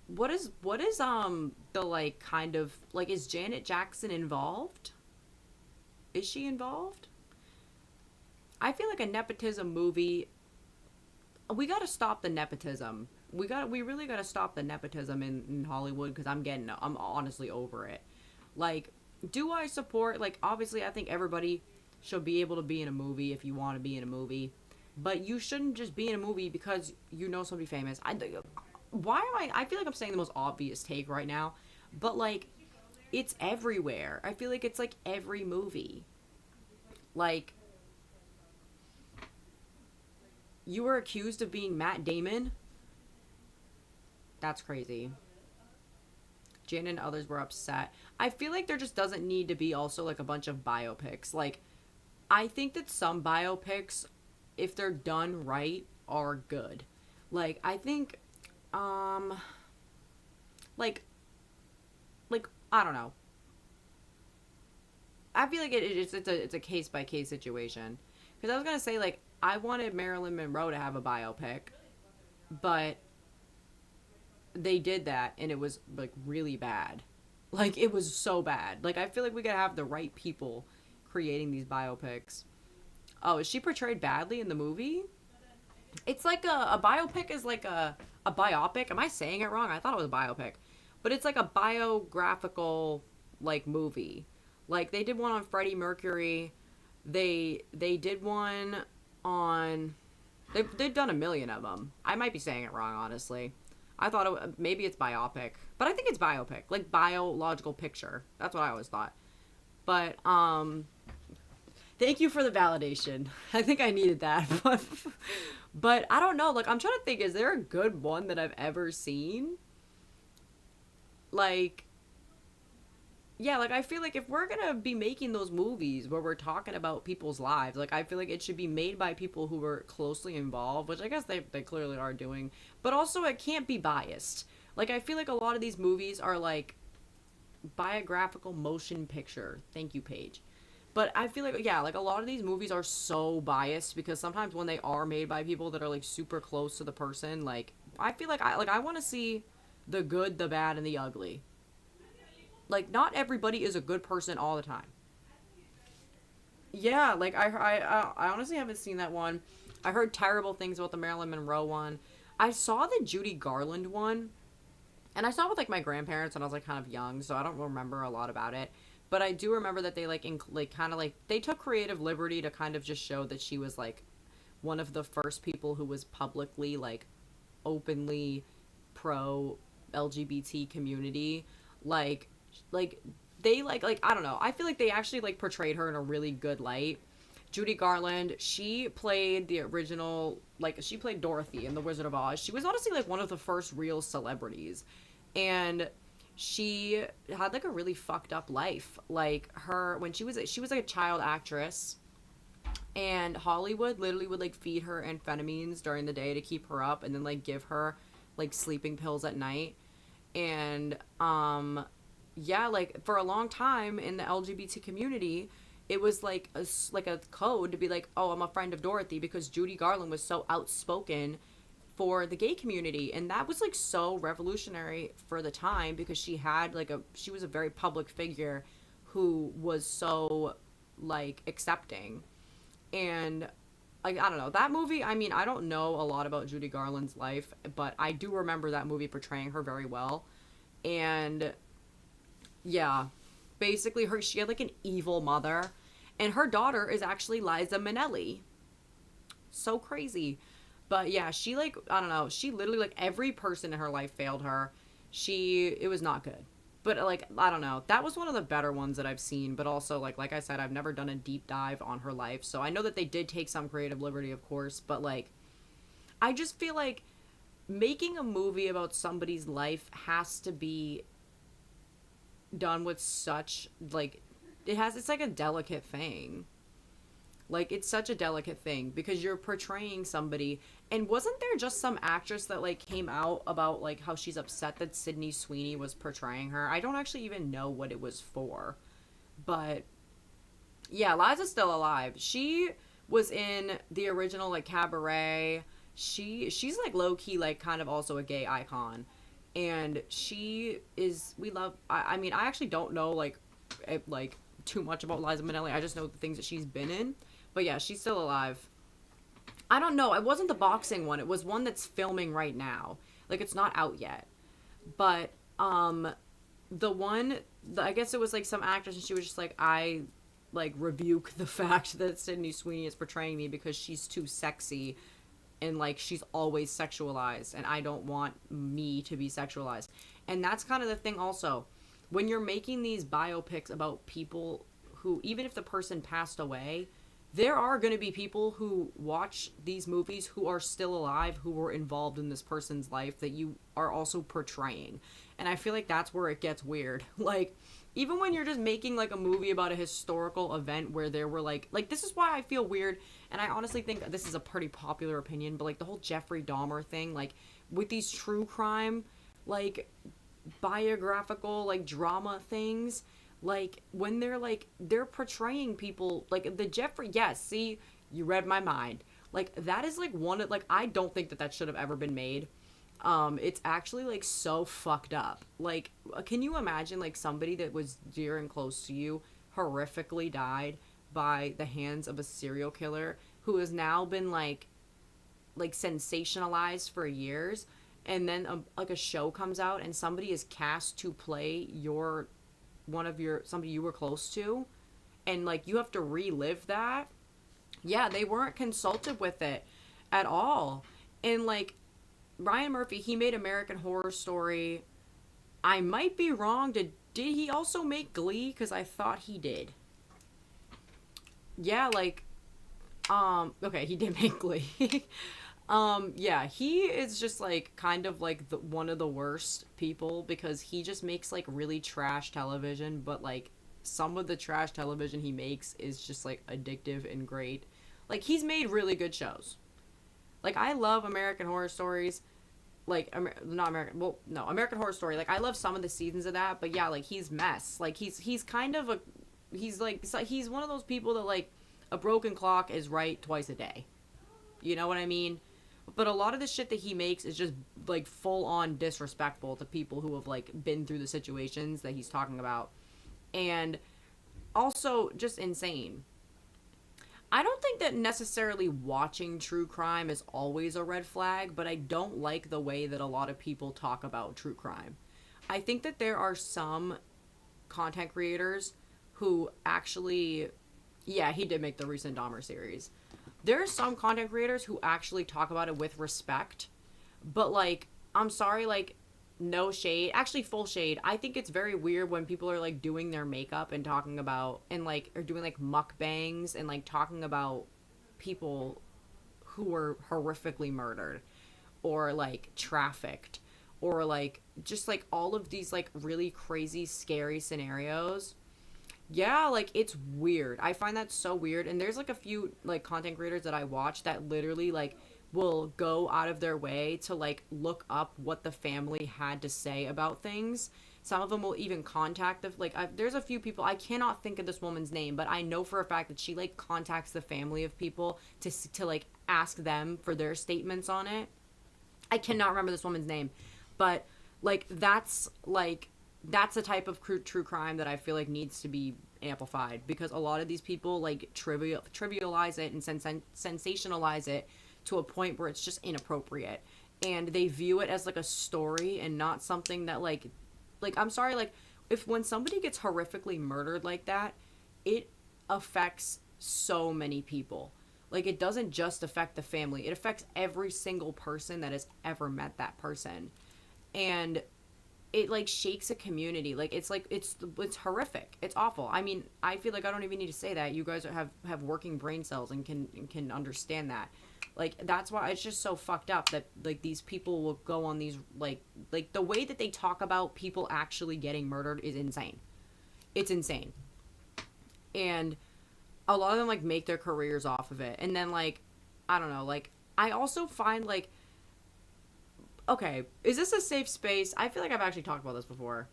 what is the, like, kind of, like, is Janet Jackson involved? Is she involved? I feel like a nepotism movie, we gotta stop the nepotism. We really gotta stop the nepotism in Hollywood, because I'm honestly over it. Like, do I support, like, obviously I think everybody should be able to be in a movie if you want to be in a movie, but you shouldn't just be in a movie because you know somebody famous. I feel like I'm saying the most obvious take right now, but, like, it's everywhere. I feel like it's like every movie. Like, you were accused of being Matt Damon? That's crazy. Jan and others were upset. I feel like there just doesn't need to be also like a bunch of biopics. Like, I think that some biopics, if they're done right, are good. Like, I think, like, I don't know. I feel like it's a case by case situation. Because I was gonna say, like, I wanted Marilyn Monroe to have a biopic, but they did that and it was like really bad. Like, it was so bad. Like, I feel like we gotta have the right people creating these biopics. Oh, is she portrayed badly in the movie? It's like a biopic is like a biopic. Am I saying it wrong? I thought it was a biopic. But it's like a biographical like movie. Like, they did one on Freddie Mercury. They did one on they've done a million of them. I might be saying it wrong, honestly. I thought maybe it's biopic, but I think it's biopic, like biological picture. That's what I always thought. But thank you for the validation. I think I needed that. But I don't know. Like, I'm trying to think, is there a good one that I've ever seen? Like, yeah, like, I feel like if we're gonna be making those movies where we're talking about people's lives, like, I feel like it should be made by people who were closely involved, which I guess they clearly are doing, but also it can't be biased. Like, I feel like a lot of these movies are, like, biographical motion picture. Thank you, Paige. But I feel like, yeah, like, a lot of these movies are so biased because sometimes when they are made by people that are, like, super close to the person, like, I feel like I want to see the good, the bad, and the ugly. Like, not everybody is a good person all the time. Yeah, like, I honestly haven't seen that one. I heard terrible things about the Marilyn Monroe one. I saw the Judy Garland one, and I saw it with, like, my grandparents, and I was, like, kind of young, so I don't remember a lot about it. But I do remember that they, like, kind of, like, they took creative liberty to kind of just show that she was, like, one of the first people who was publicly, like, openly pro LGBT community. Like, they, like, I don't know. I feel like they actually, like, portrayed her in a really good light. Judy Garland, she played the original, like, she played Dorothy in The Wizard of Oz. She was honestly, like, one of the first real celebrities. And she had, like, a really fucked up life. Like, when she was like a child actress, and Hollywood literally would, like, feed her amphetamines during the day to keep her up, and then, like, give her, like, sleeping pills at night. And yeah, like, for a long time in the LGBT community, it was like a code to be like, oh, I'm a friend of Dorothy, because Judy Garland was so outspoken for the gay community, and that was, like, so revolutionary for the time, because she had, like, she was a very public figure who was so, like, accepting. And, like, I don't know, that movie, I mean, I don't know a lot about Judy Garland's life, but I do remember that movie portraying her very well. And yeah, basically she had, like, an evil mother, and her daughter is actually Liza Minnelli. So crazy. But yeah, she, like, I don't know, she literally, like, every person in her life failed her. It was not good. But, like, I don't know, that was one of the better ones that I've seen, but also, like I said, I've never done a deep dive on her life, so I know that they did take some creative liberty, of course, but, like, I just feel like making a movie about somebody's life has to be done with such, like, it's like a delicate thing. Like, it's such a delicate thing because you're portraying somebody. And wasn't there just some actress that, like, came out about, like, how she's upset that Sydney Sweeney was portraying her? I don't actually even know what it was for. But yeah, Liza's still alive. She was in the original, like, Cabaret. She's, like, low-key, like, kind of also a gay icon. And I mean, I actually don't know, like, too much about Liza Minnelli. I just know the things that she's been in. But yeah, she's still alive. I don't know. It wasn't the boxing one. It was one that's filming right now. Like, it's not out yet. But, I guess it was, like, some actress, and she was just like, I, like, rebuke the fact that Sydney Sweeney is portraying me because she's too sexy. And, like, she's always sexualized, and I don't want me to be sexualized. And that's kind of the thing also. when you're making these biopics about people who, even if the person passed away, there are going to be people who watch these movies who are still alive, who were involved in this person's life that you are also portraying. And I feel like that's where it gets weird. Like, even when you're just making, like, a movie about a historical event where there were, like, this is why I feel weird, and I honestly think this is a pretty popular opinion, but, like, the whole Jeffrey Dahmer thing, like, with these true crime, like, biographical, like, drama things, like, when they're portraying people, like, the Jeffrey, yes, see, you read my mind. Like, that is, like, one of, like, I don't think that should have ever been made. It's actually, like, so fucked up. Like, can you imagine, like, somebody that was dear and close to you horrifically died by the hands of a serial killer who has now been, like, sensationalized for years, and then, like, a show comes out and somebody is cast to play somebody you were close to, and, like, you have to relive that. Yeah, they weren't consulted with it at all. And, like, Ryan Murphy, he made American Horror Story. I might be wrong. Did he also make Glee? Because I thought he did. Yeah, like, okay, he did make Glee. Yeah, he is just, like, kind of, like, one of the worst people, because he just makes, like, really trash television, but, like, some of the trash television he makes is just, like, addictive and great. Like, he's made really good shows. Like, I love American Horror Stories. Like, American Horror Story. Like, I love some of the seasons of that, but yeah, like, he's mess. Like, he's kind of he's one of those people that, like, a broken clock is right twice a day. You know what I mean? But a lot of the shit that he makes is just, like, full-on disrespectful to people who have, like, been through the situations that he's talking about. And also just insane. I don't think that necessarily watching true crime is always a red flag, but I don't like the way that a lot of people talk about true crime. I think that there are some content creators who actually... Yeah, he did make the recent Dahmer series. There are some content creators who actually talk about it with respect, but, like, I'm sorry, like, no shade, actually full shade. I think it's very weird when people are, like, doing their makeup and talking about, and, like, are doing, like, mukbangs and, like, talking about people who were horrifically murdered or, like, trafficked or, like, just, like, all of these, like, really crazy, scary scenarios. Yeah, like, it's weird. I find that so weird. And there's, like, a few, like, content creators that I watch that literally, like, will go out of their way to, like, look up what the family had to say about things. Some of them will even contact there's a few people, I cannot think of this woman's name, but I know for a fact that she, like, contacts the family of people to like, ask them for their statements on it. I cannot remember this woman's name, but, like, that's the type of true crime that I feel like needs to be amplified, because a lot of these people, like, trivialize it and sensationalize it to a point where it's just inappropriate, and they view it as, like, a story and not something that, like, I'm sorry, like, when somebody gets horrifically murdered like that, it affects so many people. Like, it doesn't just affect the family, it affects every single person that has ever met that person. And it, like, shakes a community. Like, it's horrific. It's awful. I mean, I feel like I don't even need to say that. You guys have working brain cells and can understand that. Like, that's why it's just so fucked up that, like, these people will go on these, like, the way that they talk about people actually getting murdered is insane. It's insane. And a lot of them, like, make their careers off of it. And then, like, I don't know, like, I also find, like, okay, is this a safe space? I feel like I've actually talked about this before.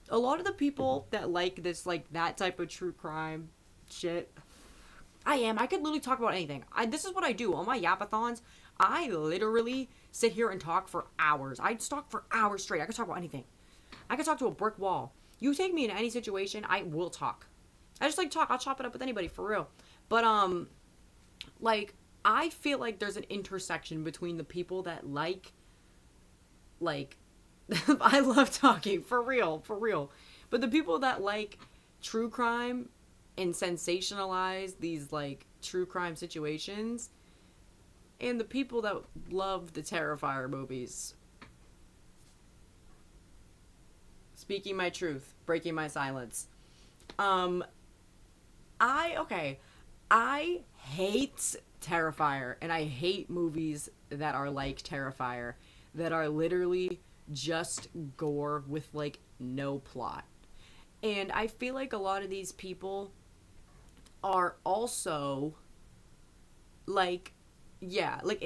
A lot of the people that like this, like, that type of true crime shit, I could literally talk about anything. This is what I do on my yapathons. I literally sit here and talk for hours. I talk for hours straight. I could talk about anything. I could talk to a brick wall. You take me in any situation, I will talk. I just like to talk. I'll chop it up with anybody, for real. But, like, I feel like there's an intersection between the people that like, I love talking, for real. But the people that like true crime and sensationalize these, like, true crime situations, and the people that love the Terrifier movies. Speaking my truth, breaking my silence. Um, I hate Terrifier, and I hate movies that are like Terrifier, that are literally just gore with like no plot. And I feel like a lot of these people are also like, yeah, like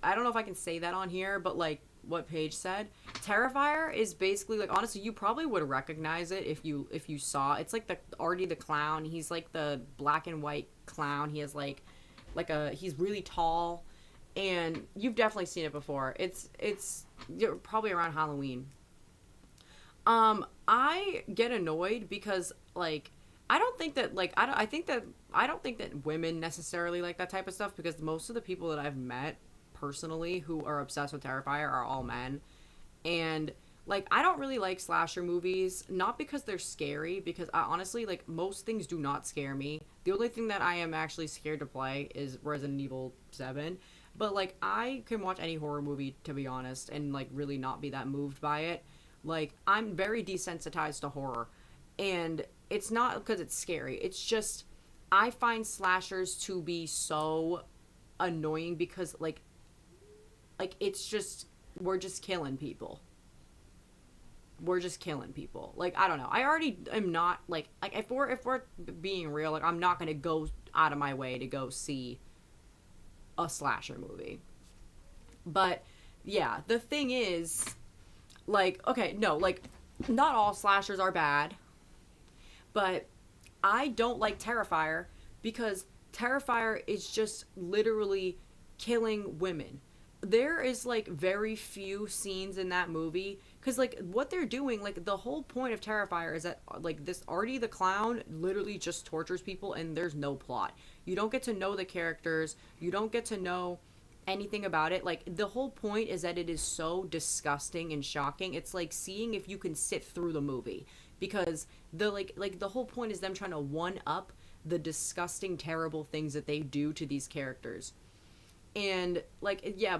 I don't know if I can say that on here, but like what Paige said, Terrifier is basically like, honestly, you probably would recognize it if you saw. It's like the Artie the clown. He's like the black and white clown. He has like a he's really tall, and you've definitely seen it before. It's you're probably around Halloween. I get annoyed because like I don't think that like I don't think that women necessarily like that type of stuff, because most of the people that I've met personally who are obsessed with Terrifier are all men. And like I don't really like slasher movies, not because they're scary, because I honestly like most things do not scare me. The only thing that I am actually scared to play is Resident Evil 7. But like I can watch any horror movie, to be honest, and like really not be that moved by it. Like I'm very desensitized to horror, and it's not because it's scary. It's just I find slashers to be so annoying because like it's just we're just killing people. We're just killing people. Like I don't know. I already am not like if we're being real, like I'm not gonna go out of my way to go see a slasher movie. But yeah, the thing is, like, okay, no, like not all slashers are bad, but I don't like Terrifier because Terrifier is just literally killing women. There is like very few scenes in that movie because like what they're doing, like the whole point of Terrifier is that like this Artie the clown literally just tortures people and there's no plot. You don't get to know the characters. You don't get to know anything about it. Like the whole point is that it is so disgusting and shocking. It's like seeing if you can sit through the movie, because the like the whole point is them trying to one up the disgusting terrible things that they do to these characters. And like yeah,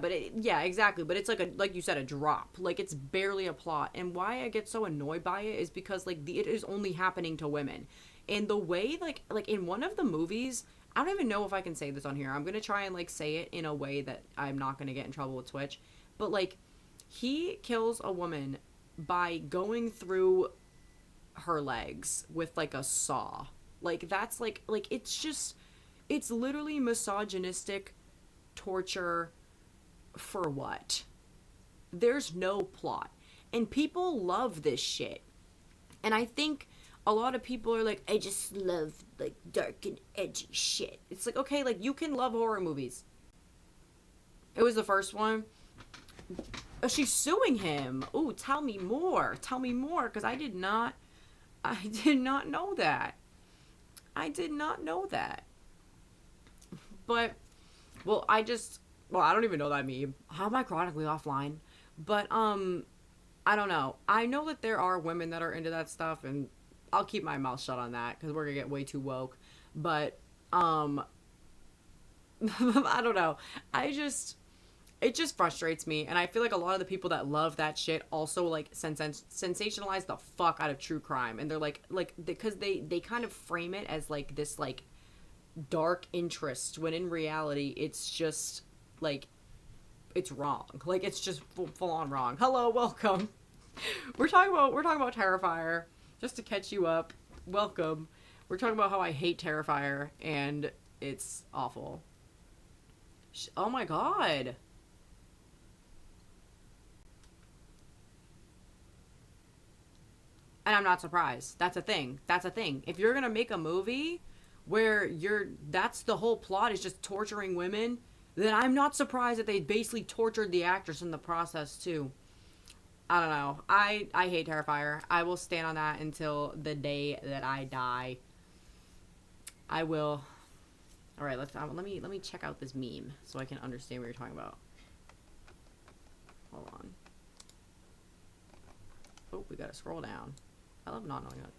exactly, but it's like a like you said, a drop. Like it's barely a plot. And why I get so annoyed by it is because like it is only happening to women. And the way like in one of the movies, I don't even know if I can say this on here. I'm going to try and like say it in a way that I'm not going to get in trouble with Twitch. But like he kills a woman by going through her legs with like a saw. Like that's like it's just it's literally misogynistic torture for what? There's no plot. And people love this shit. And I think a lot of people are like, I just love like dark and edgy shit. It's like, okay, like you can love horror movies. It was the first one. Oh, she's suing him. Ooh, tell me more. Tell me more, because I did not know that. I did not know that. But well, I don't even know that meme. How am I chronically offline? But I don't know. I know that there are women that are into that stuff, and I'll keep my mouth shut on that because we're gonna get way too woke. But I don't know. It just frustrates me, and I feel like a lot of the people that love that shit also like sensationalize the fuck out of true crime, and they're like because they kind of frame it as like this like dark interest, when in reality it's just like it's wrong. Like it's just full on wrong. Hello, welcome. We're talking about Terrifier, just to catch you up. Welcome. We're talking about how I hate Terrifier and it's awful. Oh my god. And I'm not surprised. That's a thing. If you're gonna make a movie where that's the whole plot is just torturing women, then I'm not surprised that they basically tortured the actress in the process too. I don't know. I hate Terrifier. I will stand on that until the day that I die. I will. All right, let me check out this meme so I can understand what you're talking about. Hold on. Oh, we gotta scroll down. I love not knowing that.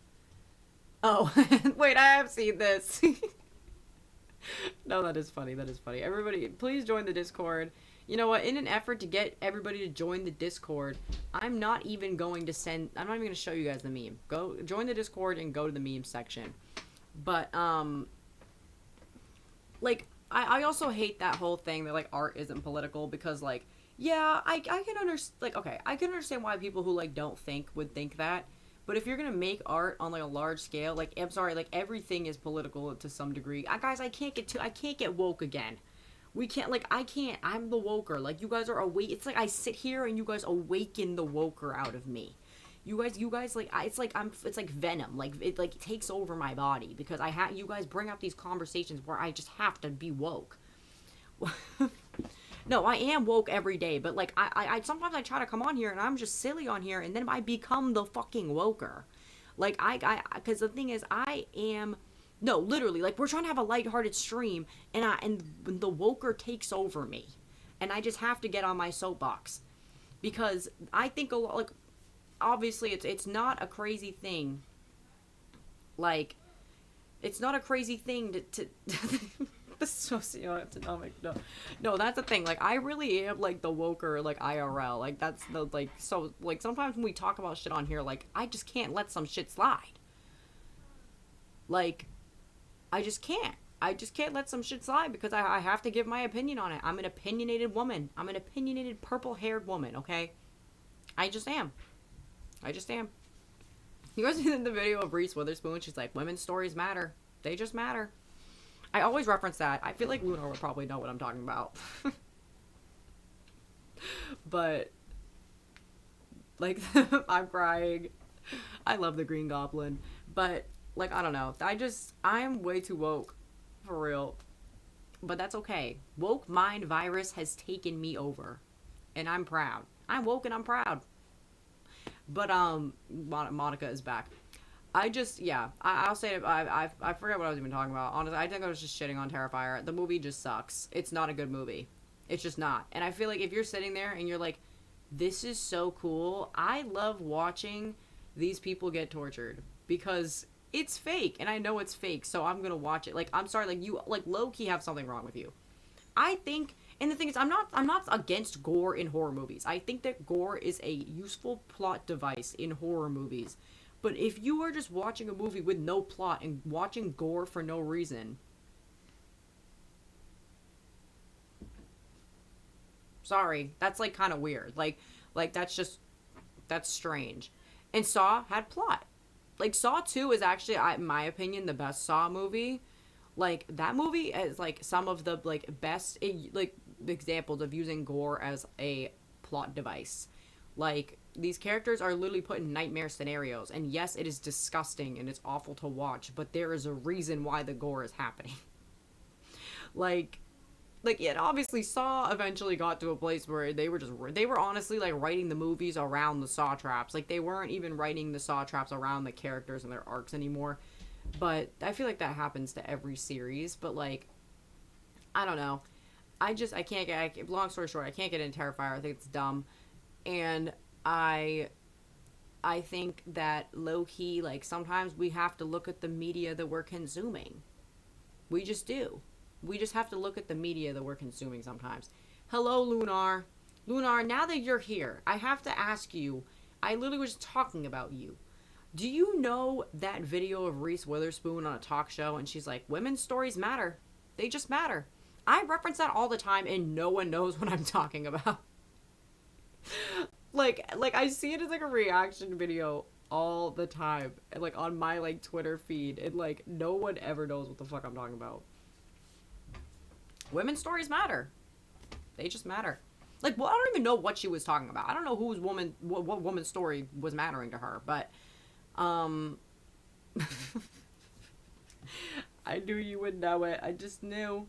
Oh, wait, I have seen this. No, that is funny. Everybody, please join the Discord. You know what? In an effort to get everybody to join the Discord, I'm not even going to show you guys the meme. Go join the Discord and go to the meme section. But, like, I also hate that whole thing that, like, art isn't political because, like, yeah, I can understand, like, okay, I can understand why people who, like, don't think would think that. But if you're gonna make art on, like, a large scale, like, I'm sorry, like, everything is political to some degree. Guys, I can't get woke again. We can't, like, I'm the woker. Like, you guys are awake. It's like I sit here and you guys awaken the woker out of me. You guys, like, it's like venom. Like, it, like, takes over my body because you guys bring up these conversations where I just have to be woke. No, I am woke every day, but, like, I sometimes I try to come on here and I'm just silly on here and then I become the fucking woker. Like, because the thing is, no, literally, like, we're trying to have a lighthearted stream and the woker takes over me. And I just have to get on my soapbox. Because I think a lot, like, obviously it's not a crazy thing. Like, it's not a crazy thing to the socioeconomic, no, that's the thing. Like, I really am, like, the woker, like, IRL. Like, that's the, like, so, like, sometimes when we talk about shit on here, like, I just can't let some shit slide. Like, I just can't let some shit slide because I have to give my opinion on it. I'm an opinionated woman. I'm an opinionated purple-haired woman, okay? I just am. You guys see the video of Reese Witherspoon? She's like, women's stories matter. They just matter. I always reference that. I feel like Lunar would probably know what I'm talking about. But, like, I'm crying. I love the Green Goblin. But, like, I don't know. I'm way too woke. For real. But that's okay. Woke mind virus has taken me over. And I'm proud. I'm woke and I'm proud. But, Monica is back. I'll say it. I forget what I was even talking about. Honestly, I think I was just shitting on Terrifier. The movie just sucks. It's not a good movie. It's just not. And I feel like if you're sitting there and you're like, this is so cool. I love watching these people get tortured. Because it's fake. And I know it's fake. So I'm going to watch it. Like, I'm sorry. Like, you, like, low-key have something wrong with you. I think... And the thing is, I'm not against gore in horror movies. I think that gore is a useful plot device in horror movies. But if you are just watching a movie with no plot and watching gore for no reason... Sorry, that's, like, kind of weird. Like, that's strange. And Saw had plot. Like, Saw 2 is actually, in my opinion, the best Saw movie. Like, that movie is, like, some of the, like, best, like, examples of using gore as a plot device. Like, these characters are literally put in nightmare scenarios, and yes, it is disgusting and it's awful to watch, but there is a reason why the gore is happening. like, it obviously Saw eventually got to a place where they were honestly, like, writing the movies around the Saw traps. Like, they weren't even writing the Saw traps around the characters and their arcs anymore. But I feel like that happens to every series. But, like, I don't know. Long story short, I can't get into Terrifier. I think it's dumb. And I think that low-key, like, sometimes we have to look at the media that we're consuming. We just do. We just have to look at the media that we're consuming sometimes. Hello, Lunar. Lunar, now that you're here, I have to ask you, I literally was talking about you. Do you know that video of Reese Witherspoon on a talk show and she's like, women's stories matter. They just matter. I reference that all the time and no one knows what I'm talking about. like I see it as, like, a reaction video all the time. And, like, on my, like, Twitter feed. And, like, no one ever knows what the fuck I'm talking about. Women's stories matter. They just matter. Like, well, I don't even know what she was talking about. I don't know what woman's story was mattering to her, but... I knew you would know it. I just knew.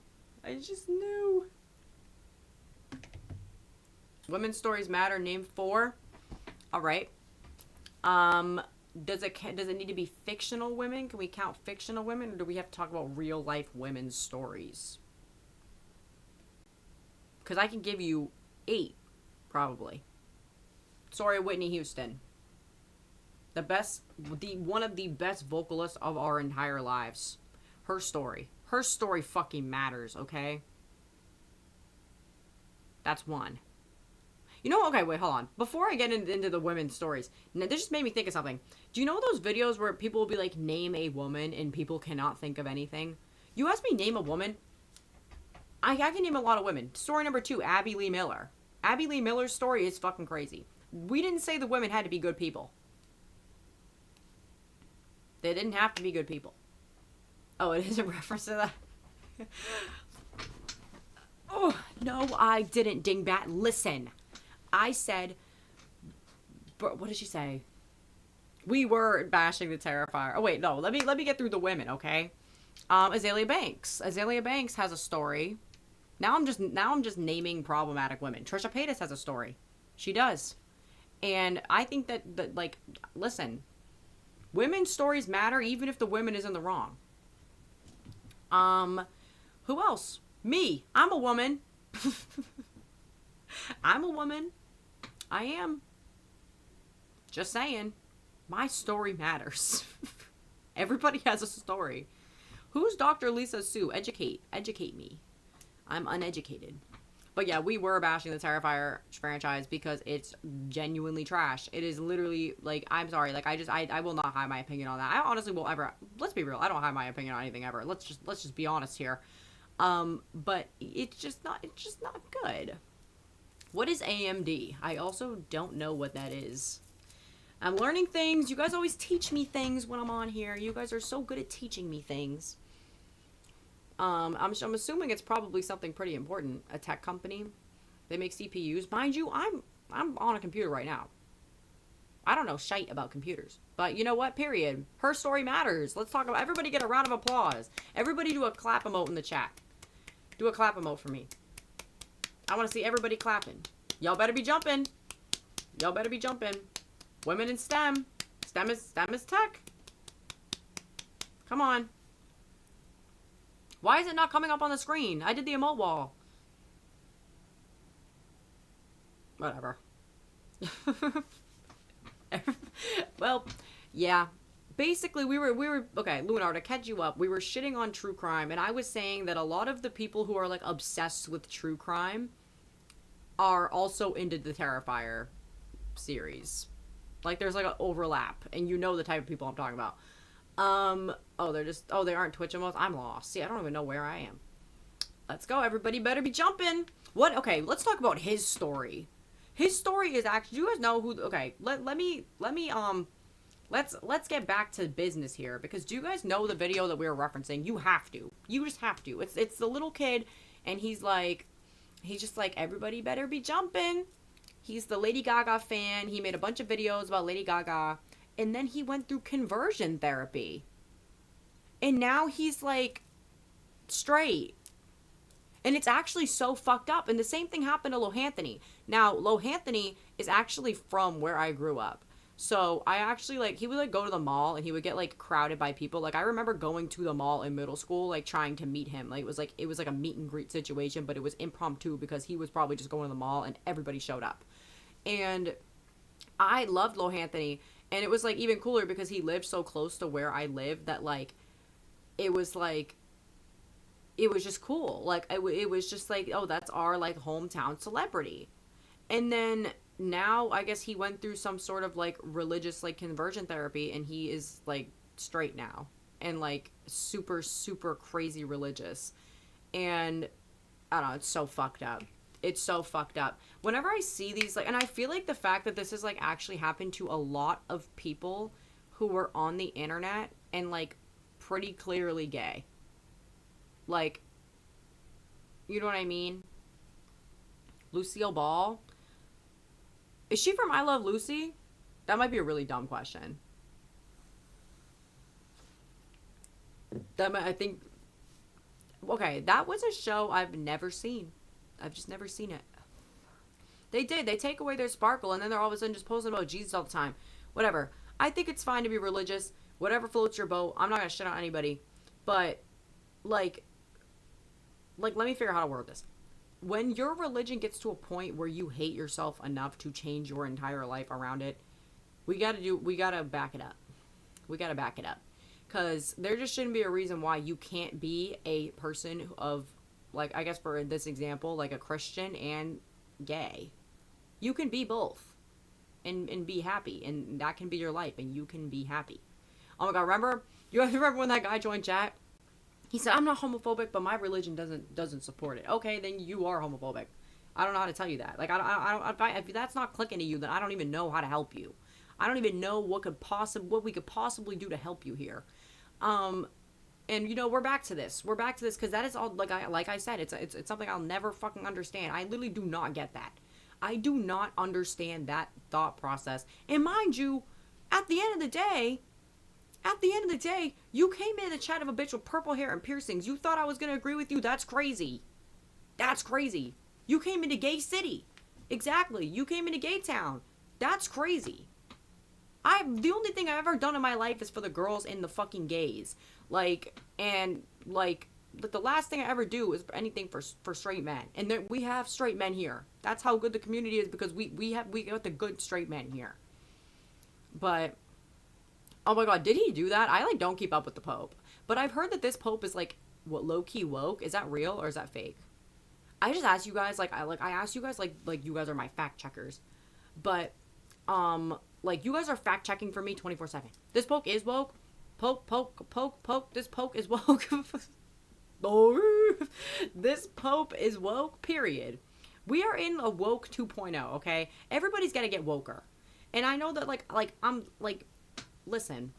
Women's stories matter. Name 4. All right. Does it need to be fictional women? Can we count fictional women, or do we have to talk about real life women's stories? Because I can give you 8, probably. Sorry, Whitney Houston. One of the best vocalists of our entire lives. Her story fucking matters, okay? That's one. You know, okay, wait, hold on. Before I get into the women's stories, this just made me think of something. Do you know those videos where people will be like, name a woman, and people cannot think of anything? You ask me, name a woman. I can name a lot of women. Story number 2, Abby Lee Miller. Abby Lee Miller's story is fucking crazy. We didn't say the women had to be good people. They didn't have to be good people. Oh, it is a reference to that. Oh, no, I didn't, dingbat. Listen. I said, but what did she say? We were bashing the Terrifier. Oh wait, no. Let me get through the women, okay? Azalea Banks. Azalea Banks has a story. Now I'm just naming problematic women. Trisha Paytas has a story. She does. And I think that like, listen, women's stories matter even if the woman is in the wrong. Who else? Me. I'm a woman. I'm a woman. I am. Just saying. My story matters. Everybody has a story. Who's Dr. Lisa Sue? Educate me. I'm uneducated. But yeah, we were bashing the Terrifier franchise because it's genuinely trash. It is literally, like, I'm sorry. Like, I will not hide my opinion on that. I honestly will ever, let's be real. I don't hide my opinion on anything ever. Let's just be honest here. But it's just not good. What is AMD? I also don't know what that is. I'm learning things. You guys always teach me things when I'm on here. You guys are so good at teaching me things. I'm assuming it's probably something pretty important. A tech company. They make CPUs. Mind you, I'm on a computer right now. I don't know shite about computers. But you know what? Period. Her story matters. Let's talk about... Everybody get a round of applause. Everybody do a clap emote in the chat. Do a clap emote for me. I want to see everybody clapping. Y'all better be jumping. Y'all better be jumping. Women in STEM. STEM is tech. Come on. Why is it not coming up on the screen? I did the emote wall. Whatever. Well, yeah. Basically, we were okay, Lunar, to catch you up, we were shitting on true crime, and I was saying that a lot of the people who are, like, obsessed with true crime are also into the Terrifier series. Like, there's, like, an overlap, and you know the type of people I'm talking about. They aren't Twitch emotes? I'm lost. See, I don't even know where I am. Let's go, everybody better be jumping. What? Okay, let's talk about his story. His story is actually, you guys know who, okay, let's get back to business here, because do you guys know the video that we were referencing? You have to. You just have to. It's the little kid, and he's just like, everybody better be jumping. He's the Lady Gaga fan. He made a bunch of videos about Lady Gaga, and then he went through conversion therapy. And now he's, like, straight. And it's actually so fucked up. And the same thing happened to Lohanthony. Now, Lohanthony is actually from where I grew up. So I actually, like, he would, like, go to the mall, and he would get, like, crowded by people. Like, I remember going to the mall in middle school, like, trying to meet him. Like, it was like a meet and greet situation, but it was impromptu because he was probably just going to the mall, and everybody showed up. And I loved Lohanthony, and it was, like, even cooler because he lived so close to where I lived that, like, it was just cool. Like, it was just, like, oh, that's our, like, hometown celebrity. And then now I guess he went through some sort of, like, religious, like, conversion therapy, and he is, like, straight now and, like, super, super crazy religious. And I don't know, it's so fucked up. It's so fucked up. Whenever I see these, like, and I feel like the fact that this has, like, actually happened to a lot of people who were on the internet and, like, pretty clearly gay. Like, you know what I mean? Lucille Ball. Is she from I Love Lucy? That might be a really dumb question. I think... Okay, that was a show I've never seen. I've just never seen it. They take away their sparkle, and then they're all of a sudden just posting about Jesus all the time. Whatever. I think it's fine to be religious. Whatever floats your boat. I'm not gonna shit on anybody. But, like, let me figure out how to word this. When your religion gets to a point where you hate yourself enough to change your entire life around it, we gotta back it up. We gotta back it up. Because there just shouldn't be a reason why you can't be a person of, like, I guess for this example, like a Christian and gay. You can be both and be happy, and that can be your life, and you can be happy. Oh my god, remember? You guys remember when that guy joined chat? He said, I'm not homophobic, but my religion doesn't support it. Okay, then you are homophobic. I don't know how to tell you that. Like, if that's not clicking to you, then I don't even know how to help you. I don't even know what we could possibly do to help you here. And you know, we're back to this. We're back to this because that is all, like I said, it's something I'll never fucking understand. I literally do not get that. I do not understand that thought process. And mind you, at the end of the day, you came in the chat of a bitch with purple hair and piercings. You thought I was gonna agree with you? That's crazy. That's crazy. You came into Gay City. Exactly. You came into Gay Town. That's crazy. The only thing I've ever done in my life is for the girls and the fucking gays. Like, the last thing I ever do is anything for straight men. And then we have straight men here. That's how good the community is, because we got the good straight men here. But, oh my god, did he do that? I, like, don't keep up with the Pope. But I've heard that this Pope is, like, what, low-key woke? Is that real or is that fake? I just asked you guys, I asked you guys, like you guys are my fact checkers. But, like, you guys are fact checking for me 24/7. This Pope is woke. Poke. This Pope is woke. This Pope is woke, period. We are in a woke 2.0, okay? Everybody's gotta get woker. And I know that, listen,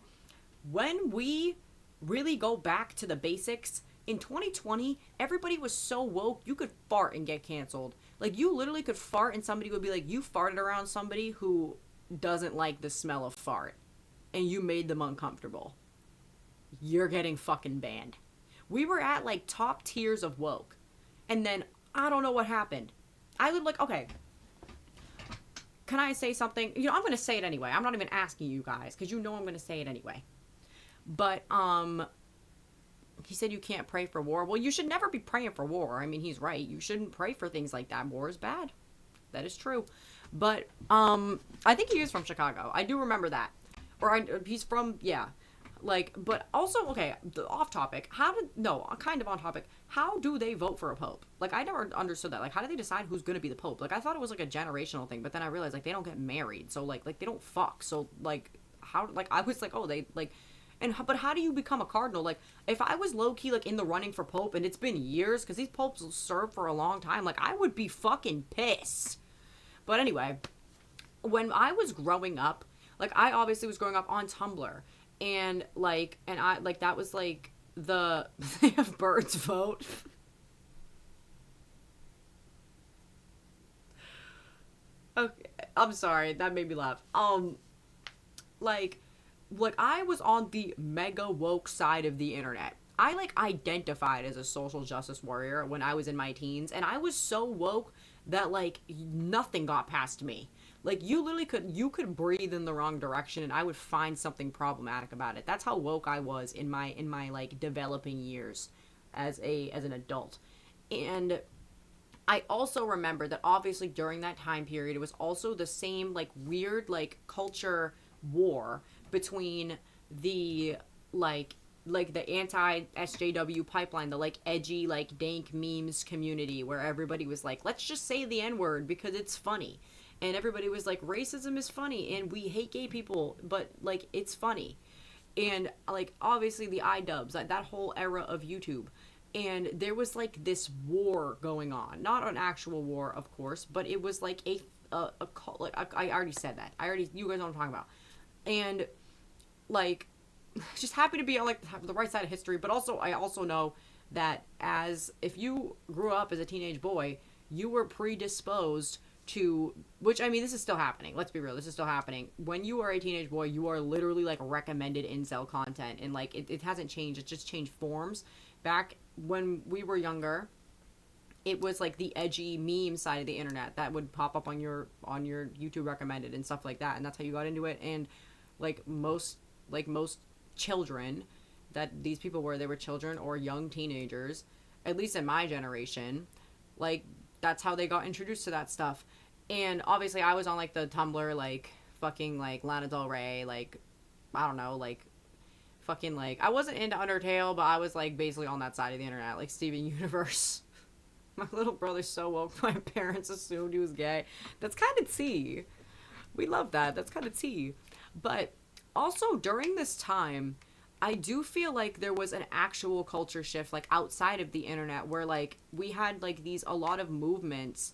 when we really go back to the basics, in 2020, everybody was so woke, you could fart and get canceled. Like, you literally could fart and somebody would be like, you farted around somebody who doesn't like the smell of fart, and you made them uncomfortable. You're getting fucking banned. We were at, like, top tiers of woke. And then, I don't know what happened. I would, like, okay. Can I say something? You know, I'm going to say it anyway. I'm not even asking you guys, because you know I'm going to say it anyway. But, he said you can't pray for war. Well, you should never be praying for war. I mean, he's right. You shouldn't pray for things like that. War is bad. That is true. But, I think he is from Chicago. I do remember that. Or, he's from, yeah. Like, but also, okay, off topic, kind of on topic, how do they vote for a pope? Like, I never understood that. Like, how do they decide who's gonna be the pope? Like, I thought it was, like, a generational thing, but then I realized, like, they don't get married, so, like, they don't fuck, so, like, how, like, I was like, oh, they, like, but how do you become a cardinal? Like, if I was low-key, like, in the running for pope, and it's been years, because these popes will serve for a long time, like, I would be fucking pissed. But anyway, when I was growing up, like, I obviously was growing up on Tumblr, and I, like, that was, like, they have birds vote. Okay, I'm sorry, that made me laugh. Like, I was on the mega woke side of the internet. I, like, identified as a social justice warrior when I was in my teens, and I was so woke that, like, nothing got past me. Like, you literally could breathe in the wrong direction and I would find something problematic about it. That's how woke I was in my like, developing years as an adult. And I also remember that obviously during that time period, it was also the same, like, weird, like, culture war between the, like the anti-SJW pipeline, the, like, edgy, like, dank memes community where everybody was like, let's just say the N-word because it's funny. And everybody was like, racism is funny and we hate gay people, but, like, it's funny. And, like, obviously the iDubbbz, like, that whole era of YouTube. And there was, like, this war going on. Not an actual war, of course, but it was, like, I already said that. You guys know what I'm talking about. And, like, just happy to be on, like, the right side of history, but also, I also know that if you grew up as a teenage boy, you were predisposed to, which, I mean, this is still happening. Let's be real. This is still happening. When you are a teenage boy, you are literally, like, recommended incel content. And, like, it hasn't changed. It's just changed forms. Back when we were younger, it was, like, the edgy meme side of the internet that would pop up on your YouTube recommended and stuff like that. And that's how you got into it. And, like, most children that these people were, they were children or young teenagers, at least in my generation, like, that's how they got introduced to that stuff. And obviously I was on, like, the Tumblr, like, fucking, like, Lana Del Rey, like, I don't know, like, fucking, like, I wasn't into Undertale, but I was, like, basically on that side of the internet, like, Steven Universe. My little brother's so woke. My parents assumed he was gay. That's kind of tea. We love that. That's kind of tea. But also during this time, I do feel like there was an actual culture shift, like outside of the internet, where like we had like these a lot of movements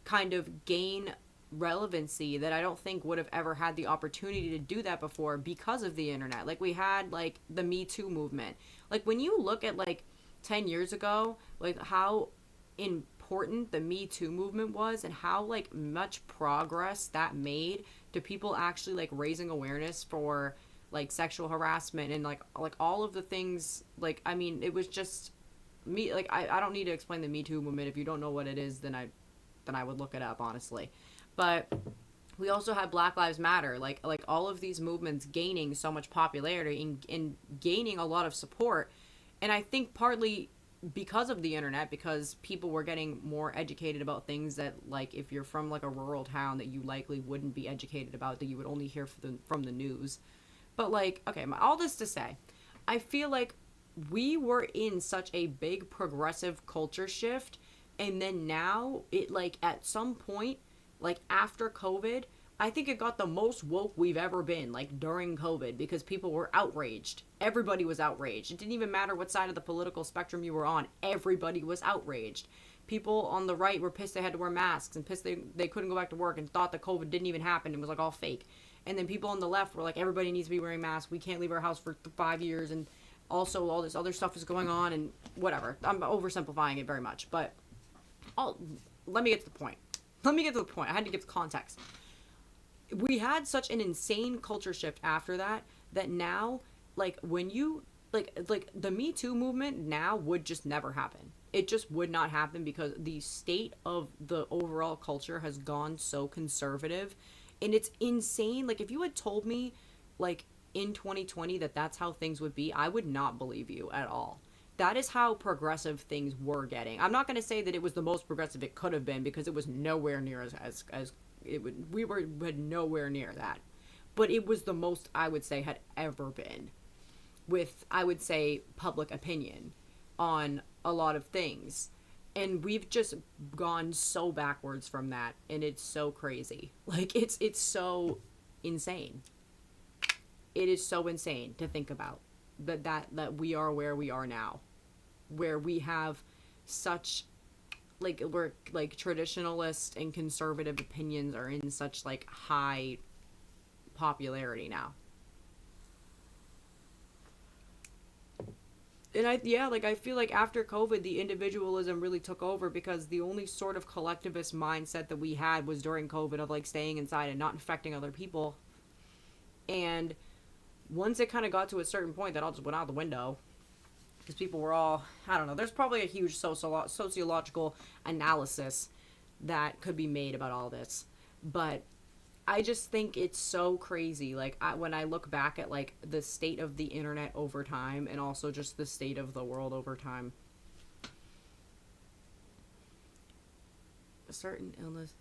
kind of gain relevancy that I don't think would have ever had the opportunity to do that before because of the internet. Like we had like the Me Too movement. Like when you look at like 10 years ago, like how important the Me Too movement was and how like much progress that made to people actually like raising awareness for like sexual harassment and like all of the things. Like I mean it was just me. Like I don't need to explain the Me Too movement. If you don't know what it is, then I would look it up, honestly. But we also had Black Lives Matter, like all of these movements gaining so much popularity and gaining a lot of support. And I think partly because of the internet, because people were getting more educated about things that, like, if you're from like a rural town, that you likely wouldn't be educated about, that you would only hear from the news. But like, okay, all this to say, I feel like we were in such a big progressive culture shift, and then now it like at some point, like after COVID, I think it got the most woke we've ever been, like during COVID, because people were outraged. Everybody was outraged. It didn't even matter what side of the political spectrum you were on. Everybody was outraged. People on the right were pissed they had to wear masks and pissed they couldn't go back to work and thought that COVID didn't even happen and was like all fake. And then people on the left were like, everybody needs to be wearing masks. We can't leave our house for 5 years. And also all this other stuff is going on and whatever. I'm oversimplifying it very much. But let me get to the point. I had to give the context. We had such an insane culture shift after that now, like, when you like the Me Too movement now would just never happen. It just would not happen because the state of the overall culture has gone so conservative, and it's insane. Like, if you had told me like in 2020 that that's how things would be, I would not believe you at all. That is how progressive things were getting. I'm not going to say that it was the most progressive it could have been, because it was nowhere near as it would. We had nowhere near that, but it was the most I would say had ever been, with I would say public opinion on a lot of things, and we've just gone so backwards from that, and it's so crazy. Like it's so insane. It is so insane to think about that we are where we are now, where we have such we're like traditionalist and conservative opinions are in such like high popularity now. And I feel like after COVID, the individualism really took over, because the only sort of collectivist mindset that we had was during COVID of like staying inside and not infecting other people. And once it kind of got to a certain point, that all just went out the window, because people were all, I don't know, there's probably a huge sociological analysis that could be made about all this, but I just think it's so crazy. Like, when I look back at like the state of the internet over time, and also just the state of the world over time, a certain illness,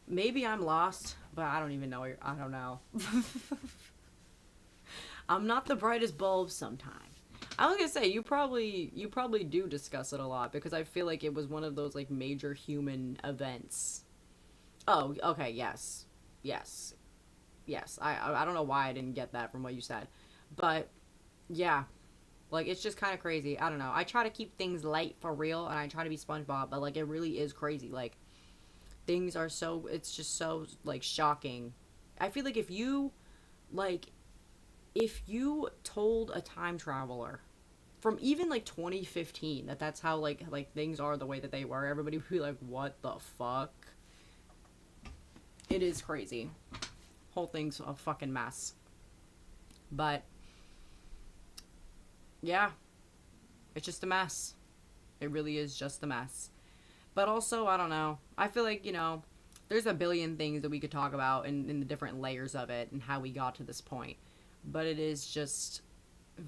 maybe I'm lost, but I don't even know. I don't know. I'm not the brightest bulb sometimes. I was gonna say, you probably do discuss it a lot, because I feel like it was one of those like major human events. Oh, okay, yes. I don't know why I didn't get that from what you said, but yeah, like it's just kind of crazy. I don't know. I try to keep things light for real, and I try to be SpongeBob, but like it really is crazy. Like things are so, it's just so like shocking. I feel like if you told a time traveler from even like 2015 that's how like things are the way that they were, everybody would be like, what the fuck? It is crazy. Whole thing's a fucking mess. But yeah, it's just a mess. It really is just a mess. But also, I don't know, I feel like, there's a billion things that we could talk about in the different layers of it and how we got to this point. But it is just,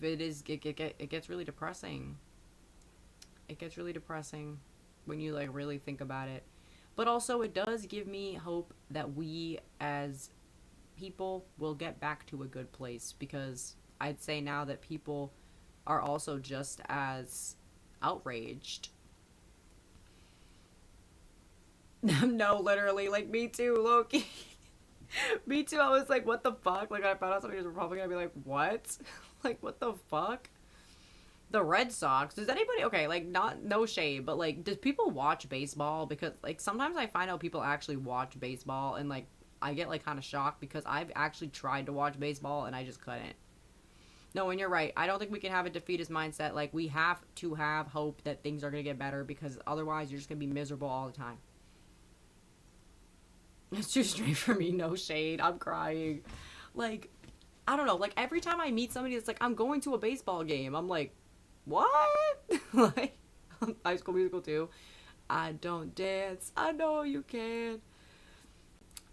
it gets really depressing. It gets really depressing when you like really think about it. But also it does give me hope that we as people will get back to a good place, because I'd say now that people are also just as outraged. No, literally, like, me too, Loki. Me too. I was like, what the fuck? Like, I found out somebody was Republican, I'd be like, what? Like, what the fuck? The Red Sox. Does anybody, okay, like, not, no shade, but like, does people watch baseball? Because, like, sometimes I find out people actually watch baseball, and like, I get like kind of shocked because I've actually tried to watch baseball and I just couldn't. No, and you're right. I don't think we can have a defeatist mindset. Like, we have to have hope that things are going to get better, because otherwise you're just going to be miserable all the time. It's too straight for me. No shade. I'm crying. Like, I don't know. Like, every time I meet somebody that's like, I'm going to a baseball game, I'm like, what? Like, High School Musical too. I don't dance. I know you can.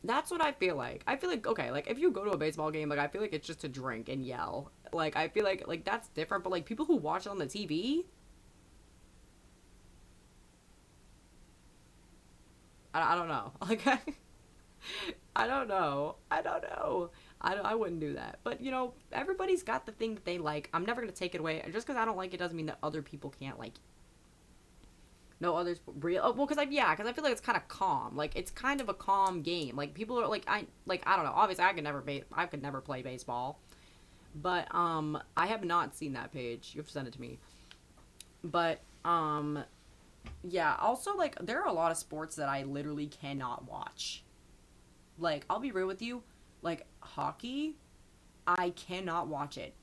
That's what I feel like. I feel like, okay, like, if you go to a baseball game, like, I feel like it's just to drink and yell. Like, I feel like that's different, but like, people who watch it on the TV, I don't know. Like, I don't know. I don't know. I wouldn't do that. But, you know, everybody's got the thing that they like. I'm never going to take it away. Just because I don't like it doesn't mean that other people can't like it. No others real. Oh, well, because because I feel like it's kind of calm. Like, it's kind of a calm game. Like, people are like, I don't know. Obviously, I could never play baseball. But I have not seen that page. You have to send it to me. But yeah. Also, like, there are a lot of sports that I literally cannot watch. Like, I'll be real with you. Like, hockey, I cannot watch it.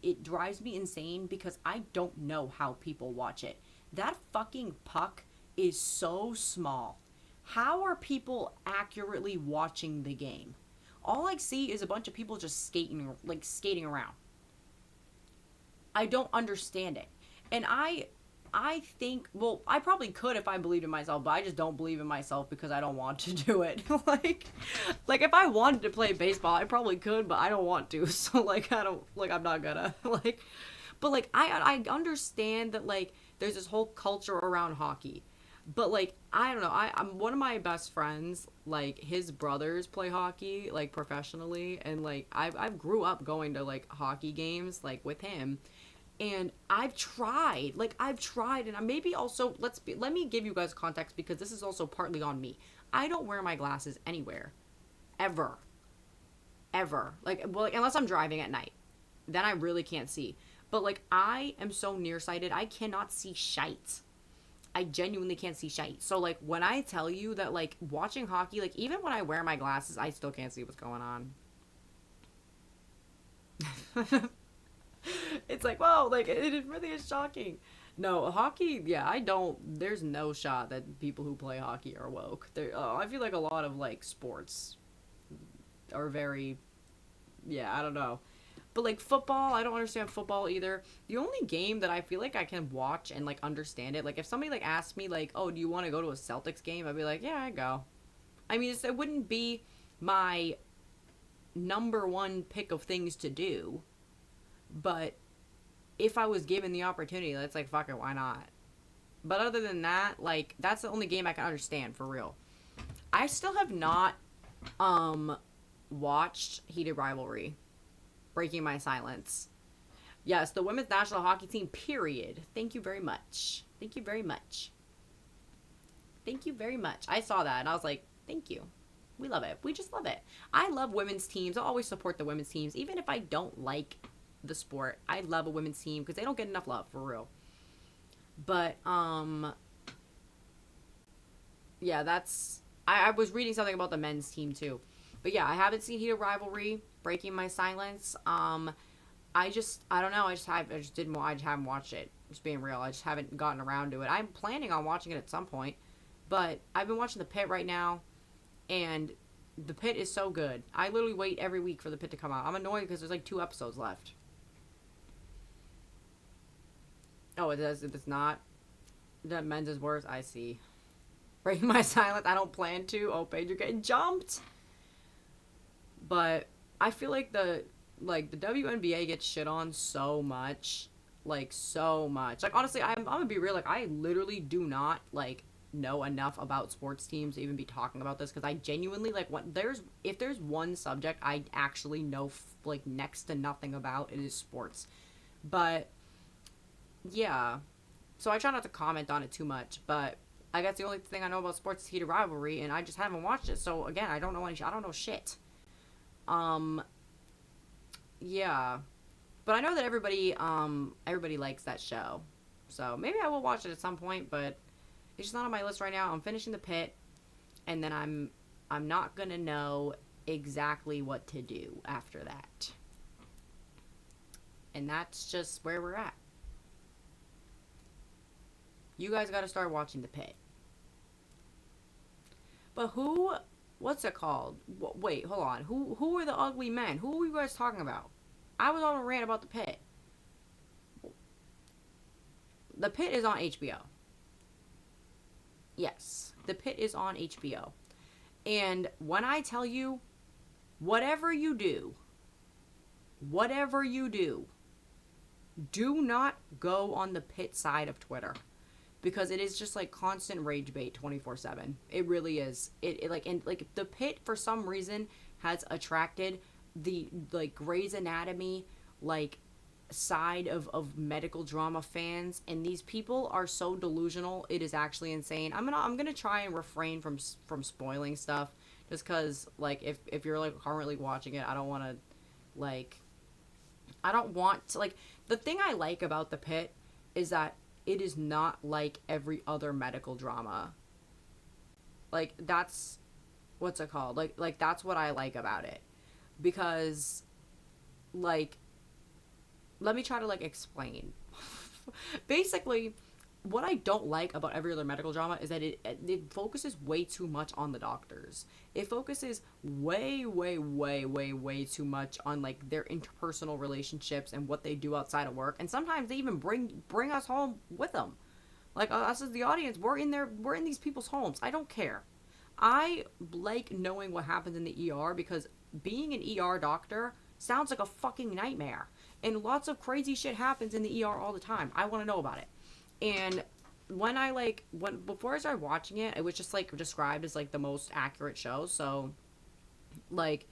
It drives me insane because I don't know how people watch it. That fucking puck is so small. How are people accurately watching the game? All I see is a bunch of people just skating around. I don't understand it. And I think, well, I probably could if I believed in myself, but I just don't believe in myself because I don't want to do it. like if I wanted to play baseball, I probably could, but I don't want to. So like I'm not gonna like, but like I understand that like there's this whole culture around hockey, but like I don't know. I'm one of my best friends. Like his brothers play hockey like professionally, and like I've grew up going to like hockey games like with him. And I've tried, and maybe also, let me give you guys context because this is also partly on me. I don't wear my glasses anywhere. Ever. Ever. Like, unless I'm driving at night. Then I really can't see. But, like, I am so nearsighted, I cannot see shite. I genuinely can't see shite. So, like, when I tell you that, like, watching hockey, like, even when I wear my glasses, I still can't see what's going on. It's like, whoa, like, it really is shocking. No, hockey, yeah, there's no shot that people who play hockey are woke. I feel like a lot of, like, sports are very, yeah, I don't know. But, like, football, I don't understand football either. The only game that I feel like I can watch and, like, understand it, like, if somebody, like, asked me, like, oh, do you want to go to a Celtics game? I'd be like, yeah, I'd go. I mean, it wouldn't be my number one pick of things to do, but if I was given the opportunity, that's like, fuck it, why not? But other than that, like, that's the only game I can understand, for real. I still have not, watched Heated Rivalry. Breaking my silence. Yes, the women's national hockey team, period. Thank you very much. Thank you very much. Thank you very much. I saw that, and I was like, thank you. We love it. We just love it. I love women's teams. I'll always support the women's teams, even if I don't like the sport. I love a women's team because they don't get enough love, for real. But yeah, that's I was reading something about the men's team too. But yeah, I haven't seen Heated Rivalry. Breaking my silence. I don't know. I just haven't watched it. Just being real, I just haven't gotten around to it. I'm planning on watching it at some point, but I've been watching The Pit right now, and The Pit is so good. I literally wait every week for The Pit to come out. I'm annoyed because there's like 2 episodes left. Oh, it does. If it's not, the men's is worse. I see. Breaking my silence. I don't plan to. Oh, Paige, you're getting jumped. But I feel like the WNBA gets shit on so much. Like, so much. Like, honestly, I'm gonna be real. Like, I literally do not, like, know enough about sports teams to even be talking about this. Because I genuinely, like, if there's one subject I actually know, like, next to nothing about, it is sports. But yeah, so I try not to comment on it too much, but I guess the only thing I know about sports is Heated Rivalry, and I just haven't watched it. So again, I don't know I don't know shit. Yeah, but I know that everybody likes that show, so maybe I will watch it at some point. But it's just not on my list right now. I'm finishing The Pitt, and then I'm not gonna know exactly what to do after that, and that's just where we're at. You guys got to start watching The Pitt. But what's it called? Wait, hold on. Who are the ugly men? Who are you guys talking about? I was on a rant about The Pitt. The Pitt is on HBO. Yes, The Pitt is on HBO. And when I tell you, whatever you do, do not go on the Pitt side of Twitter. Because it is just like constant rage bait 24/7. It really is. It like, and like The Pitt for some reason has attracted the like Grey's Anatomy like side of medical drama fans, and these people are so delusional. It is actually insane. I'm gonna try and refrain from spoiling stuff, just because like if you're like currently watching it, I don't want to like the thing I like about The Pitt is that it is not like every other medical drama. Like, that's, what's it called? Like that's what I like about it. Because, like, let me try to, like, explain. Basically, what I don't like about every other medical drama is that it focuses way too much on the doctors. It focuses way too much on like their interpersonal relationships and what they do outside of work. And sometimes they even bring us home with them. Like us as the audience, we're in these people's homes. I don't care. I like knowing what happens in the ER because being an ER doctor sounds like a fucking nightmare. And lots of crazy shit happens in the ER all the time. I want to know about it. And before I started watching it, it was just like described as like the most accurate show. So like,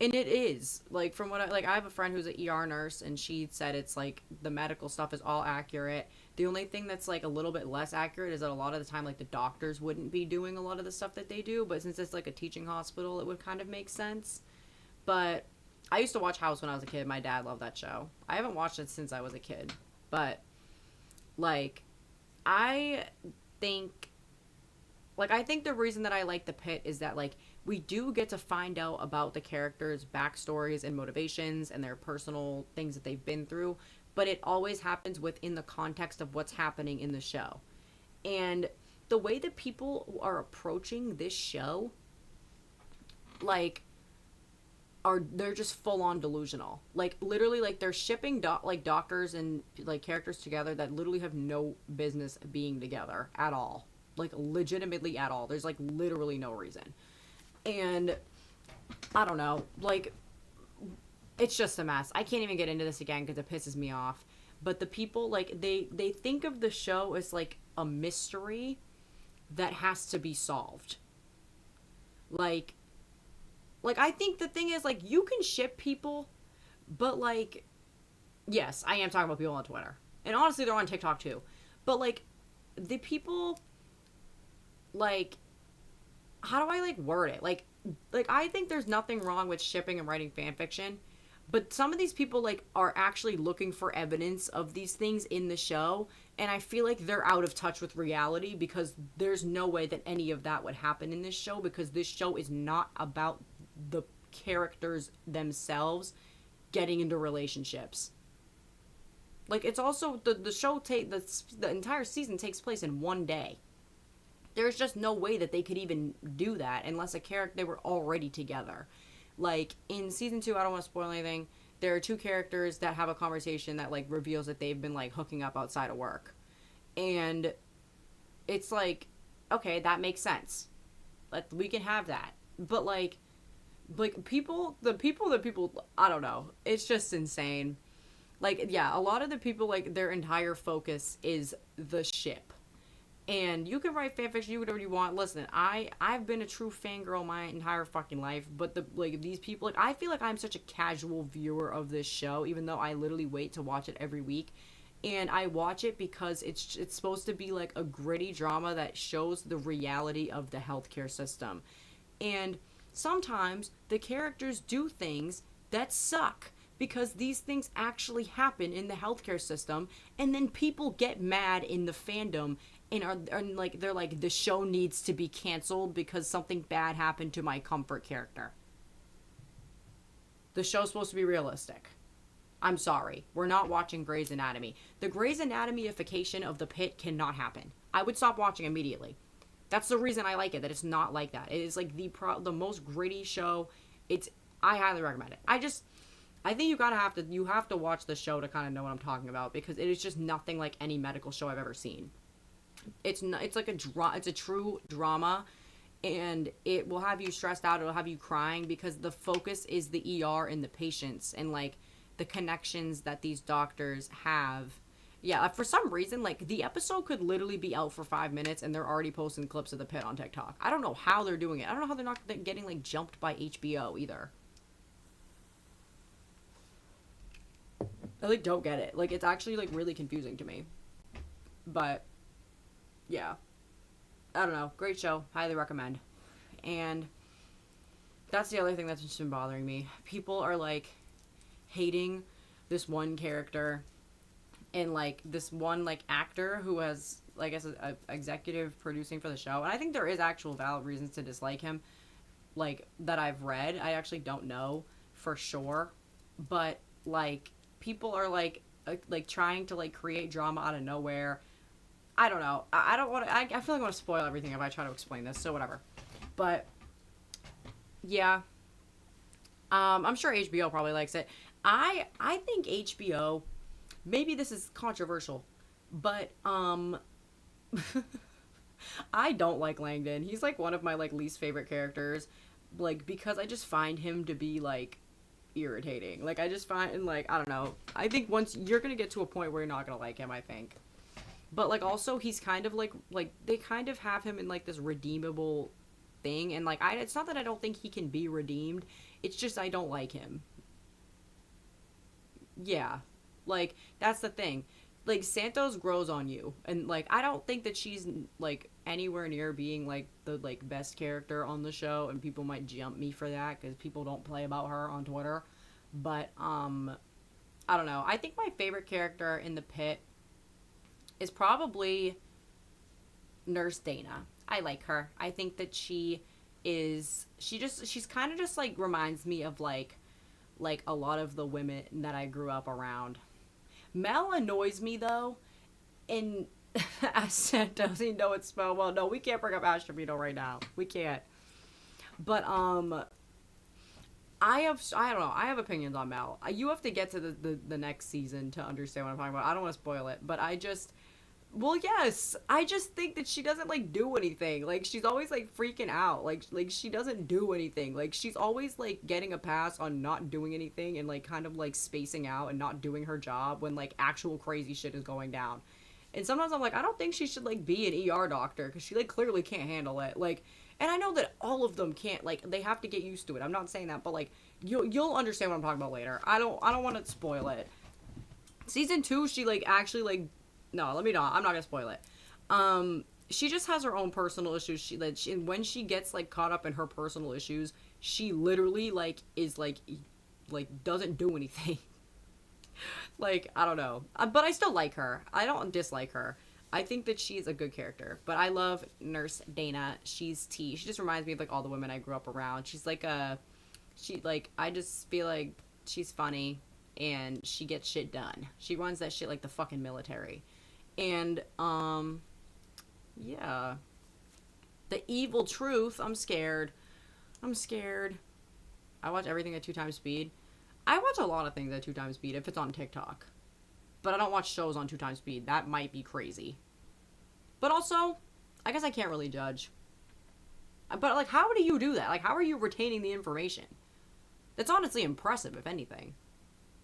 and it is like from what I have a friend who's an ER nurse, and she said it's like the medical stuff is all accurate. The only thing that's like a little bit less accurate is that a lot of the time like the doctors wouldn't be doing a lot of the stuff that they do, but since it's like a teaching hospital, it would kind of make sense. But I used to watch House when I was a kid. My dad loved that show. I haven't watched it since I was a kid, but like I think the reason that I like The Pitt is that like we do get to find out about the characters' backstories and motivations and their personal things that they've been through, but it always happens within the context of what's happening in the show. And the way that people are approaching this show, like, they're just full on delusional. Like literally, like they're shipping doctors and like characters together that literally have no business being together at all. Like legitimately at all. There's like literally no reason. And I don't know, like it's just a mess. I can't even get into this again because it pisses me off. But the people like they think of the show as like a mystery that has to be solved. Like I think the thing is, like, you can ship people, but, like, yes, I am talking about people on Twitter. And honestly, they're on TikTok, too. But, like, the people, like, how do I, like, word it? Like, I think there's nothing wrong with shipping and writing fanfiction, but some of these people, like, are actually looking for evidence of these things in the show, and I feel like they're out of touch with reality because there's no way that any of that would happen in this show because this show is not about the characters themselves getting into relationships. Like, it's also the show the entire season takes place in one day. There's just no way that they could even do that unless they were already together. Like in season 2, I don't want to spoil anything, there are 2 characters that have a conversation that like reveals that they've been like hooking up outside of work. And it's like, okay, that makes sense. We can have that. But like the people, I don't know. It's just insane. Like, yeah, a lot of the people, like, their entire focus is the ship. And you can write fanfiction, you do whatever you want. Listen, I've been a true fangirl my entire fucking life, but these people, like, I feel like I'm such a casual viewer of this show, even though I literally wait to watch it every week. and I watch it because it's supposed to be like a gritty drama that shows the reality of the healthcare system. And sometimes the characters do things that suck because these things actually happen in the healthcare system, and then people get mad in the fandom and are like, they're like, the show needs to be canceled because something bad happened to my comfort character. The show's supposed to be realistic. I'm sorry. We're not watching Grey's Anatomy. The Grey's Anatomy-ification of the pit cannot happen. I would stop watching immediately. That's the reason I like it, that it's not like that. It is like the most gritty show. I highly recommend it. I think you have to watch the show to kind of know what I'm talking about, because it is just nothing like any medical show I've ever seen. It's like it's a true drama, and it will have you stressed out. It'll have you crying because the focus is the ER and the patients and like the connections that these doctors have. Yeah, for some reason, like, the episode could literally be out for 5 minutes and they're already posting clips of the pit on TikTok. I don't know how they're doing it. I don't know how they're not getting, like, jumped by HBO either. I, like, don't get it. Like, it's actually, like, really confusing to me. But, yeah. I don't know. Great show. Highly recommend. And that's the other thing that's just been bothering me. People are, like, hating this one character and like this one like actor who has, like, I guess, a executive producing for the show, and I think there is actual valid reasons to dislike him, like, that I've read. I actually don't know for sure, but like, people are like trying to like create drama out of nowhere. I don't know. I don't want to. I feel like I want to spoil everything if I try to explain this. So whatever. But yeah, I'm sure HBO probably likes it. I think HBO. Maybe this is controversial, but I don't like Langdon. He's like one of my like least favorite characters, like, because I just find him to be like irritating. Like, I just find, like, I don't know. I think once you're gonna get to a point where you're not gonna like him, I think. But like, also, he's kind of like they kind of have him in like this redeemable thing, and like, it's not that I don't think he can be redeemed. It's just I don't like him. Yeah. Like, that's the thing. Like, Santos grows on you. And, like, I don't think that she's, like, anywhere near being, like, the, like, best character on the show. And people might jump me for that because people don't play about her on Twitter. But, I don't know. I think my favorite character in the pit is probably Nurse Dana. I like her. I think that she's kind of just, like, reminds me of, like a lot of the women that I grew up around. Mel annoys me, though, and I said, does he know it spelled well? No, we can't bring up Ash Trevino right now. We can't. But, I don't know, I have opinions on Mel. You have to get to the next season to understand what I'm talking about. I don't want to spoil it, but well, yes, I just think that she doesn't, like, do anything. Like, she's always, like, freaking out. Like, she doesn't do anything. Like, she's always, like, getting a pass on not doing anything and, like, kind of, like, spacing out and not doing her job when, like, actual crazy shit is going down. And sometimes I'm like, I don't think she should, like, be an ER doctor because she, like, clearly can't handle it. Like, and I know that all of them can't. Like, they have to get used to it. I'm not saying that, but, like, you'll understand what I'm talking about later. I don't want to spoil it. Season 2, she, like, actually, like, no, let me not. I'm not gonna spoil it. She just has her own personal issues. When she gets, like, caught up in her personal issues, she literally, like, is, like, doesn't do anything. Like, I don't know. But I still like her. I don't dislike her. I think that she's a good character. But I love Nurse Dana. She's T. She just reminds me of, like, all the women I grew up around. She's, like, I just feel like she's funny, and she gets shit done. She runs that shit like the fucking military. And, yeah. The Evil Truth. I'm scared. I watch everything at 2 times speed. I watch a lot of things at 2 times speed if it's on TikTok. But I don't watch shows on 2 times speed. That might be crazy. But also, I guess I can't really judge. But, like, how do you do that? Like, how are you retaining the information? That's honestly impressive, if anything.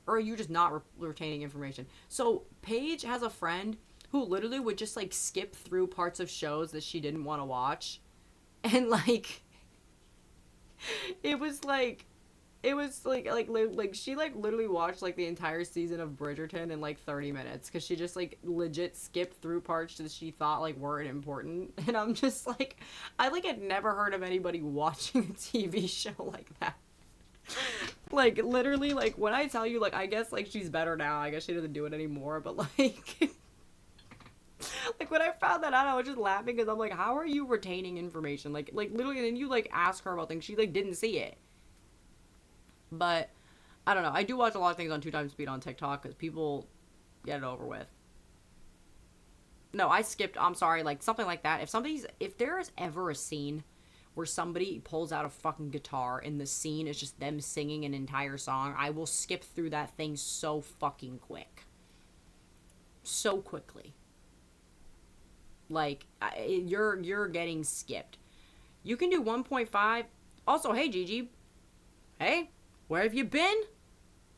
Or are you just not retaining information? So, Paige has a friend who literally would just, like, skip through parts of shows that she didn't want to watch. And, like, it was, like, It was like she like literally watched like the entire season of Bridgerton in like 30 minutes because she just like legit skipped through parts that she thought like weren't important. And I'm just like, I like had never heard of anybody watching a TV show like that. Like literally, like when I tell you, like I guess like she's better now. I guess she doesn't do it anymore. But like, like when I found that out, I was just laughing because I'm like, how are you retaining information? Like literally, and then you like ask her about things she like didn't see it. But I don't know. I do watch a lot of things on 2x speed on TikTok because people get it over with. No, I skipped. I'm sorry. Like something like that. If there is ever a scene where somebody pulls out a fucking guitar and the scene is just them singing an entire song, I will skip through that thing so fucking quick. So quickly. Like you're getting skipped. You can do 1.5. Also, hey Gigi. Hey. Where have you been?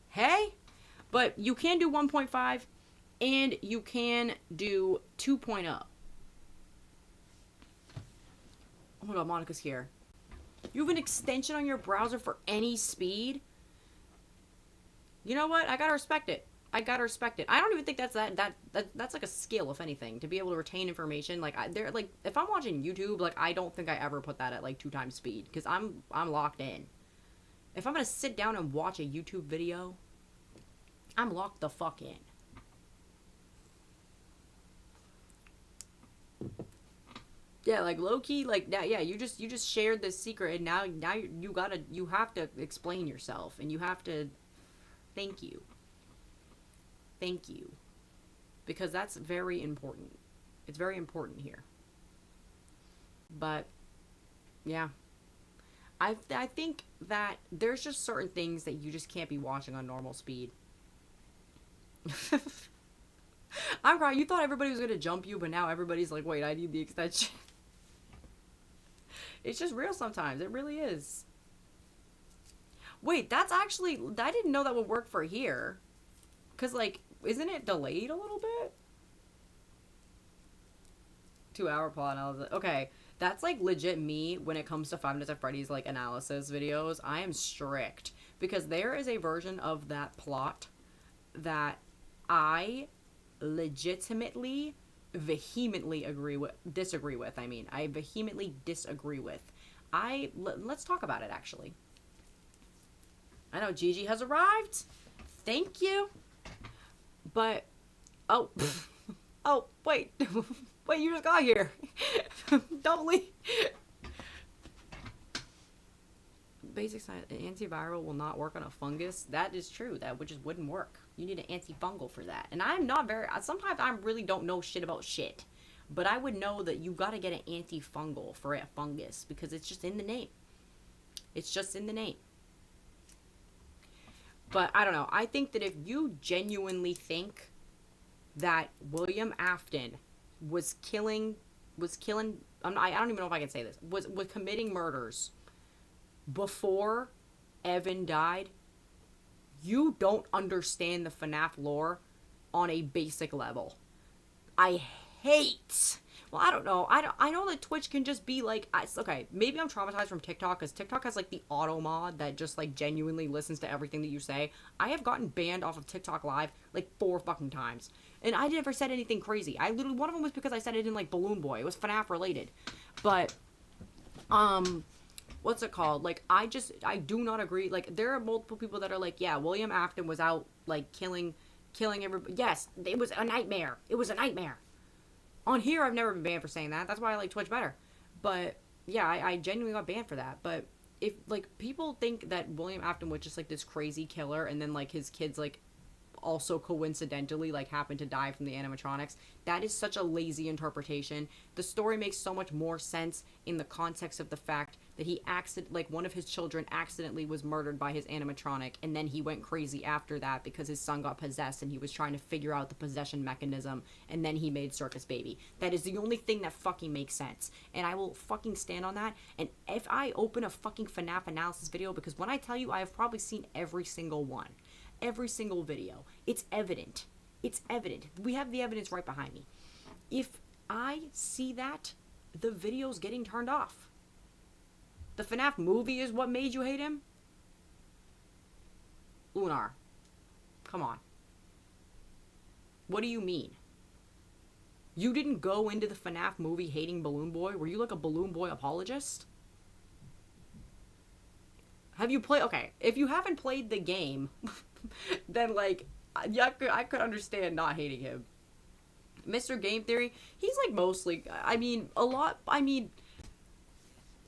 Hey? But you can do 1.5 and you can do 2.0. Oh my god, Monica's here. You have an extension on your browser for any speed? You know what? I gotta respect it. I don't even think that's that's like a skill, if anything, to be able to retain information. Like if I'm watching YouTube, like I don't think I ever put that at like 2x speed because I'm locked in. If I'm gonna sit down and watch a YouTube video, I'm locked the fuck in. Yeah, like low key, like that. Yeah, you just shared this secret, and now you have to explain yourself, and you have to thank you, because that's very important. It's very important here. But yeah. I think that there's just certain things that you just can't be watching on normal speed. I'm crying. You thought everybody was going to jump you, but now everybody's like, wait, I need the extension. It's just real sometimes. It really is. Wait, that's actually... I didn't know that would work for here. Because, like, isn't it delayed a little bit? 2-hour plot analysis. Okay. That's, like, legit me when it comes to Five Nights at Freddy's, like, analysis videos. I am strict. Because there is a version of that plot that I legitimately, vehemently disagree with. I vehemently disagree with. Let's talk about it, actually. I know Gigi has arrived. Thank you. But, oh, oh, wait. Wait, you just got here. Don't leave. Basic science, an antiviral will not work on a fungus. That is true. That just wouldn't work. You need an antifungal for that. And I'm not very... Sometimes I really don't know shit about shit. But I would know that you gotta get an antifungal for a fungus. Because it's just in the name. It's just in the name. But I don't know. I think that if you genuinely think that William Afton was killing, I don't even know if I can say this, was committing murders before Evan died, you don't understand the FNAF lore on a basic level. I hate... Well, I don't know. I know that Twitch can just be like... Okay, maybe I'm traumatized from TikTok, because TikTok has, like, the auto mod that just, like, genuinely listens to everything that you say. I have gotten banned off of TikTok Live, like, 4 fucking times. And I never said anything crazy. One of them was because I said it in, like, Balloon Boy. It was FNAF related. But, what's it called? Like, I do not agree. Like, there are multiple people that are like, yeah, William Afton was out, like, killing everybody. Yes, it was a nightmare. It was a nightmare. On here, I've never been banned for saying that. That's why I like Twitch better. But, yeah, I genuinely got banned for that. But if, like, people think that William Afton was just, like, this crazy killer, and then, like, his kids, like, also coincidentally, like, happened to die from the animatronics, that is such a lazy interpretation. The story makes so much more sense in the context of the fact that one of his children accidentally was murdered by his animatronic, and then he went crazy after that because his son got possessed and he was trying to figure out the possession mechanism, and then he made Circus Baby. That is the only thing that fucking makes sense, and I will fucking stand on that. And if I open a fucking FNAF analysis video, because when I tell you I have probably seen every single one, every single video, it's evident. It's evident. We have the evidence right behind me. If I see that, the video's getting turned off. The FNAF movie is what made you hate him? Lunar, come on. What do you mean? You didn't go into the FNAF movie hating Balloon Boy? Were you like a Balloon Boy apologist? Have you played... Okay, if you haven't played the game, then, like, yeah, I could understand not hating him. Mr. Game Theory, he's, like, mostly... I mean, a lot... I mean...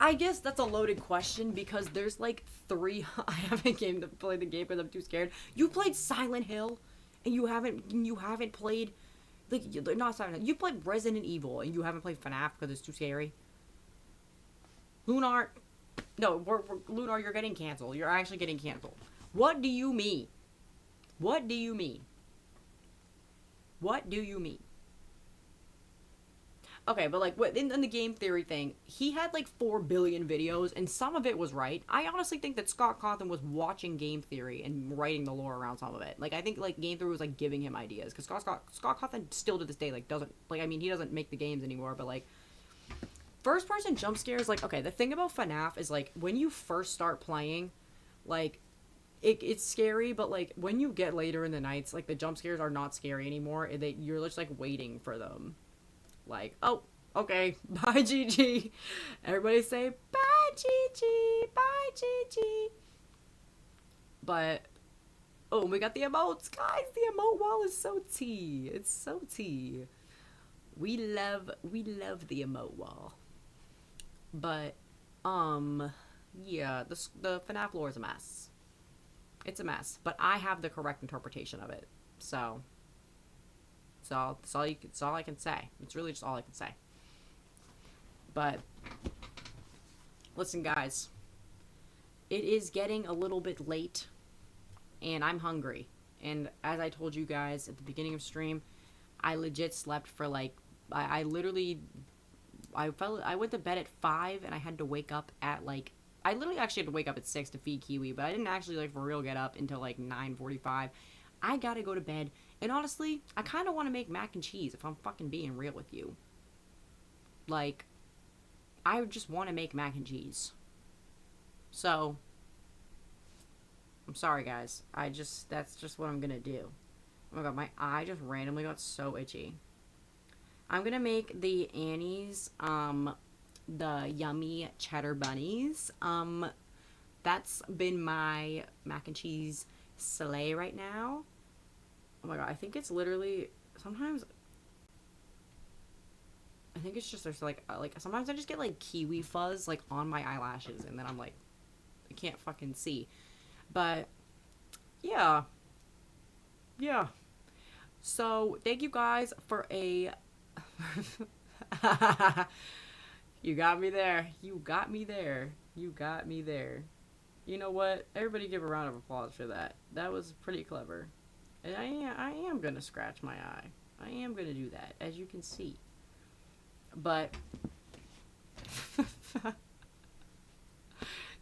I guess that's a loaded question because there's, like, 3... I haven't played the game because I'm too scared. You played Silent Hill, and you haven't played... Like, not Silent Hill. You played Resident Evil, and you haven't played FNAF because it's too scary. Lunar... No, Lunar, you're getting canceled. You're actually getting canceled. What do you mean? What do you mean? What do you mean? Okay, but like, in the game theory thing, he had like 4 billion videos, and some of it was right. I honestly think that Scott Cawthon was watching game theory and writing the lore around some of it. Like, I think like game theory was like giving him ideas, because Scott Cawthon still to this day like doesn't, like, I mean, he doesn't make the games anymore, but like, first person jump scares, like, okay, the thing about FNAF is like when you first start playing, like, it's scary, but like when you get later in the nights, like the jump scares are not scary anymore. You're just like waiting for them. Like, oh, okay, bye, Gigi. Everybody say, bye, Gigi, bye, Gigi. But, oh, we got the emotes. Guys, the emote wall is so tea. It's so tea. We love the emote wall. But, yeah, the FNAF lore is a mess. It's a mess. But I have the correct interpretation of it. So... That's all I can say. It's really just all I can say. But, listen, guys. It is getting a little bit late, and I'm hungry. And as I told you guys at the beginning of stream, I legit slept for like, I went to bed at 5, and I had to wake up at like, I literally actually had to wake up at 6 to feed Kiwi, but I didn't actually like for real get up until like 9:45. I gotta go to bed. And honestly, I kind of want to make mac and cheese if I'm fucking being real with you. Like, I just want to make mac and cheese. So, I'm sorry, guys. That's just what I'm gonna do. Oh my god, my eye just randomly got so itchy. I'm gonna make the Annie's, the yummy cheddar bunnies. That's been my mac and cheese slay right now. Oh my god, I think it's literally, sometimes, I think it's just, there's like, sometimes I just get, like, kiwi fuzz, like, on my eyelashes, and then I'm like, I can't fucking see. But, yeah. Yeah. So, thank you guys for a, you got me there. You got me there. You got me there. You know what? Everybody give a round of applause for that. That was pretty clever. And I am going to scratch my eye. I am going to do that, as you can see. But,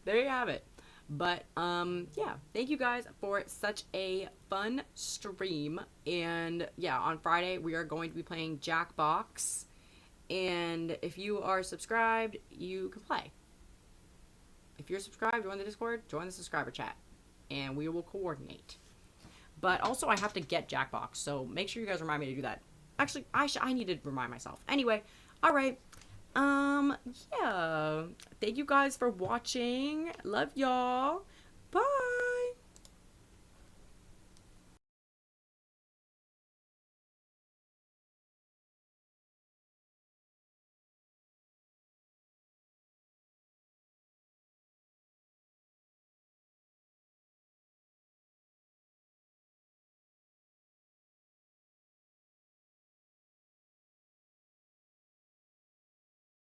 there you have it. But, yeah. Thank you guys for such a fun stream. And, yeah, on Friday, we are going to be playing Jackbox. And if you are subscribed, you can play. If you're subscribed, join the Discord, join the subscriber chat. And we will coordinate. But also, I have to get Jackbox, so make sure you guys remind me to do that. Actually, I need to remind myself. Anyway, alright. Yeah. Thank you guys for watching. Love y'all. Bye.